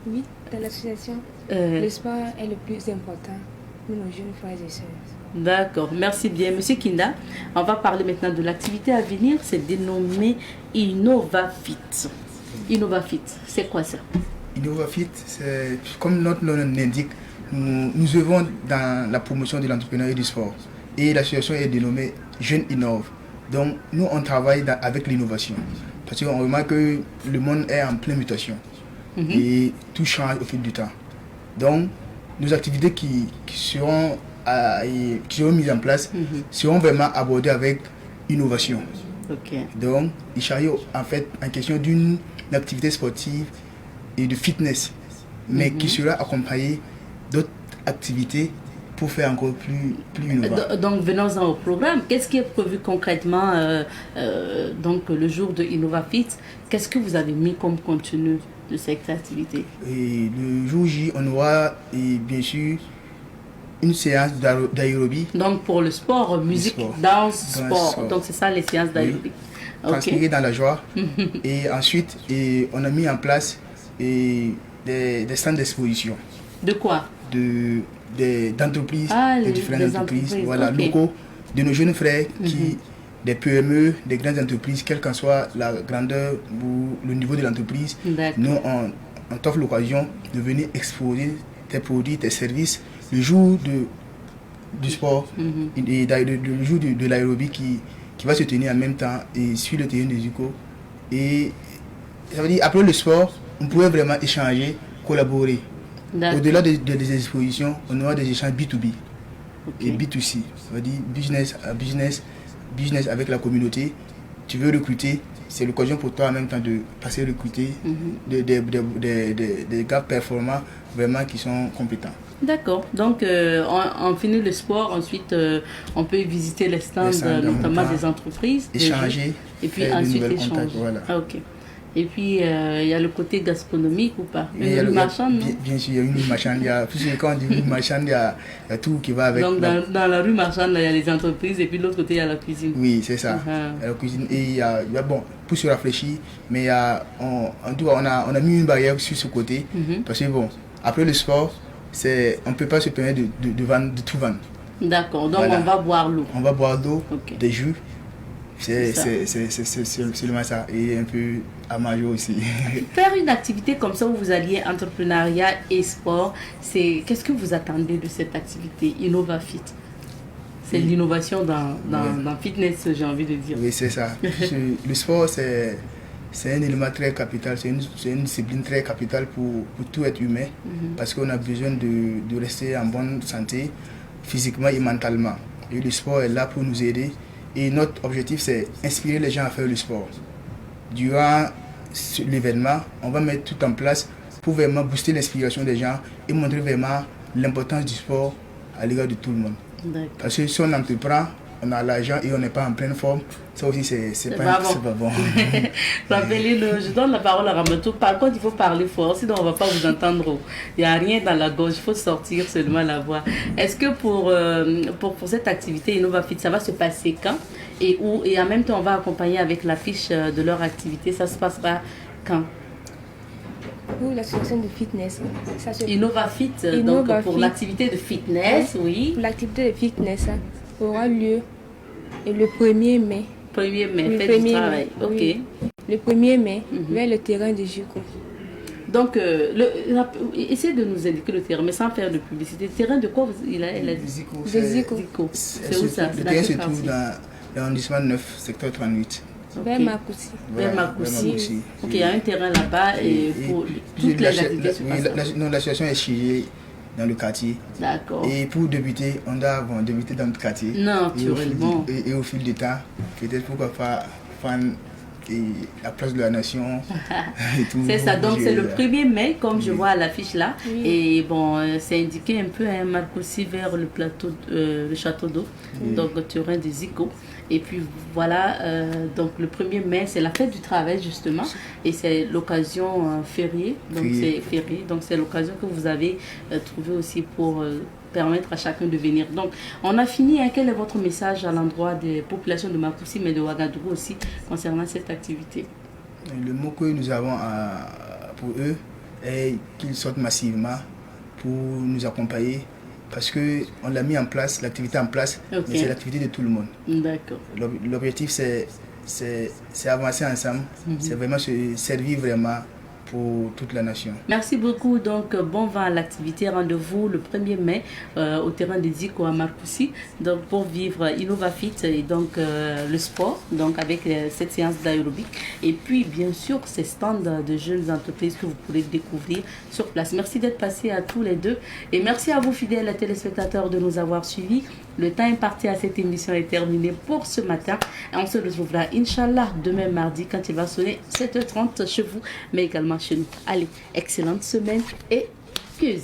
Oui, dans l'association, le sport est le plus important pour nos jeunes frères et sœurs. D'accord, merci bien. Monsieur Kinda, on va parler maintenant de l'activité à venir. C'est dénommé InnovaFit. InnovaFit, c'est quoi ça? InnovaFit, c'est comme notre nom l'indique, nous œuvrons dans la promotion de l'entrepreneuriat et du sport. Et l'association est dénommée Jeunes Innove. Donc nous on travaille avec l'innovation. Parce qu'on remarque que le monde est en pleine mutation. Et tout change au fil du temps. Donc nos activités qui seront mises en place seront vraiment abordées avec innovation. Donc il s'agit en fait en question d'une activité sportive et de fitness, mais qui sera accompagnée d'autres activités pour faire encore plus innovant. Donc venons-en au programme. Qu'est-ce qui est prévu concrètement donc le jour de InnovaFit? Qu'est-ce que vous avez mis comme contenu de cette activité? Et le jour J, on aura bien sûr une séance d'aérobie. Donc pour le sport, musique, danse, sport. Donc c'est ça les séances d'aérobie. Transpirer dans la joie. Et ensuite, on a mis en place des stands d'exposition. De quoi? D'entreprises, de différentes entreprises, locaux, de nos jeunes frères, des PME, des grandes entreprises, quelle qu'en soit la grandeur ou le niveau de l'entreprise. Nous, on t'offre l'occasion de venir exposer tes produits, tes services, le jour du sport et le jour de l'aérobie qui va se tenir en même temps et sur le terrain des UCO. Et ça veut dire, après le sport, on pouvait vraiment échanger, collaborer. Au-delà des expositions, on aura des échanges B2B et B2C. On va dire business à business, business avec la communauté. Tu veux recruter, c'est l'occasion pour toi en même temps de passer recruter des gars performants vraiment qui sont compétents. D'accord. Donc, on finit le sport. Ensuite, on peut visiter les stands notamment des entreprises. Échanger. Et puis ensuite, échanger. Voilà. Ah, ok. Et puis, il y a le côté gastronomique ou pas? Une rue marchande, non? Bien sûr, il y a une rue marchande. Puisque quand on dit rue marchande, il y a tout qui va avec. Donc, dans la rue marchande, il y a les entreprises et puis de l'autre côté, il y a la cuisine. Oui, c'est ça. La cuisine. Et il y a bon, pour se réfléchir, mais en tout cas, on a mis une barrière sur ce côté. Parce que bon, après le sport, on ne peut pas se permettre de tout vendre. D'accord, donc voilà. On va boire l'eau. On va boire l'eau, des jus. C'est seulement ça. Et un peu à majo aussi. Faire une activité comme ça où vous alliez entrepreneuriat et sport, qu'est-ce que vous attendez de cette activité InnovaFit? C'est l'innovation dans fitness, j'ai envie de dire. Oui, c'est ça. Le sport, c'est un élément très capital, c'est une discipline très capitale pour tout être humain, parce qu'on a besoin de rester en bonne santé, physiquement et mentalement. Et le sport est là pour nous aider. Et notre objectif, c'est inspirer les gens à faire le sport. Durant l'événement, on va mettre tout en place pour vraiment booster l'inspiration des gens et montrer vraiment l'importance du sport à l'égard de tout le monde. Parce que si on entreprend, on a l'argent et on n'est pas en pleine forme, ça aussi c'est pas bon. Rappelez-le, je donne la parole à Ramatoulaye. Par contre, il faut parler fort, sinon on ne va pas vous entendre. Il n'y a rien dans la gorge, il faut sortir seulement la voix. Est-ce que pour cette activité InnovaFit, ça va se passer quand et où? Et en même temps, on va accompagner avec la fiche de leur activité. Ça se passera quand? Pour l'association de fitness. InnovaFit, donc pour l'activité de fitness, oui. Pour l'activité de fitness, ça aura lieu le 1er mai. 1er mai, fête du travail. Ok. Oui. Le 1er mai, vers le terrain de Juco. Donc, essayez de nous indiquer le terrain, mais sans faire de publicité. Le terrain de quoi elle a dit? Zico. C'est où ça? Le terrain se trouve dans l'arrondissement 9, secteur 38. Vers Marcoussi. Vers Marcoussi. Ok, il y a un terrain là-bas et pour toutes les activités se passent. L'association est située dans le quartier. D'accord. Et pour débuter, on doit débuter dans notre quartier. Naturellement. Et au fil du temps, peut-être pourquoi pas faire la place de la nation. C'est ça, donc c'est le 1er mai, comme je vois à l'affiche là. Oui. Et bon, c'est indiqué un peu à Marcoussi vers le plateau, le château d'eau, donc le terrain de Zico. Et puis voilà, donc le 1er mai, c'est la fête du travail justement, et c'est l'occasion fériée, donc c'est férié, donc c'est l'occasion que vous avez trouvée aussi pour permettre à chacun de venir. Donc on a fini, hein. Quel est votre message à l'endroit des populations de Marcoussi, mais de Ouagadougou aussi, concernant cette activité? Le mot que nous avons pour eux est qu'ils sortent massivement pour nous accompagner. Parce qu'on l'a mis en place, l'activité en place, mais c'est l'activité de tout le monde. D'accord. L'objectif, c'est avancer ensemble, c'est vraiment se servir vraiment pour toute la nation. Merci beaucoup. Donc, bon vent à l'activité. Rendez-vous le 1er mai au terrain de Zico à Marcoussi, donc pour vivre InnovaFit et donc le sport, donc avec cette séance d'aérobic. Et puis, bien sûr, ces stands de jeunes entreprises que vous pourrez découvrir sur place. Merci d'être passés à tous les deux. Et merci à vous, fidèles téléspectateurs, de nous avoir suivis. Le temps imparti à cette émission est terminé pour ce matin. Et on se retrouvera, Inch'Allah, demain mardi, quand il va sonner 7h30 chez vous, mais également chez nous. Allez, excellente semaine et plus.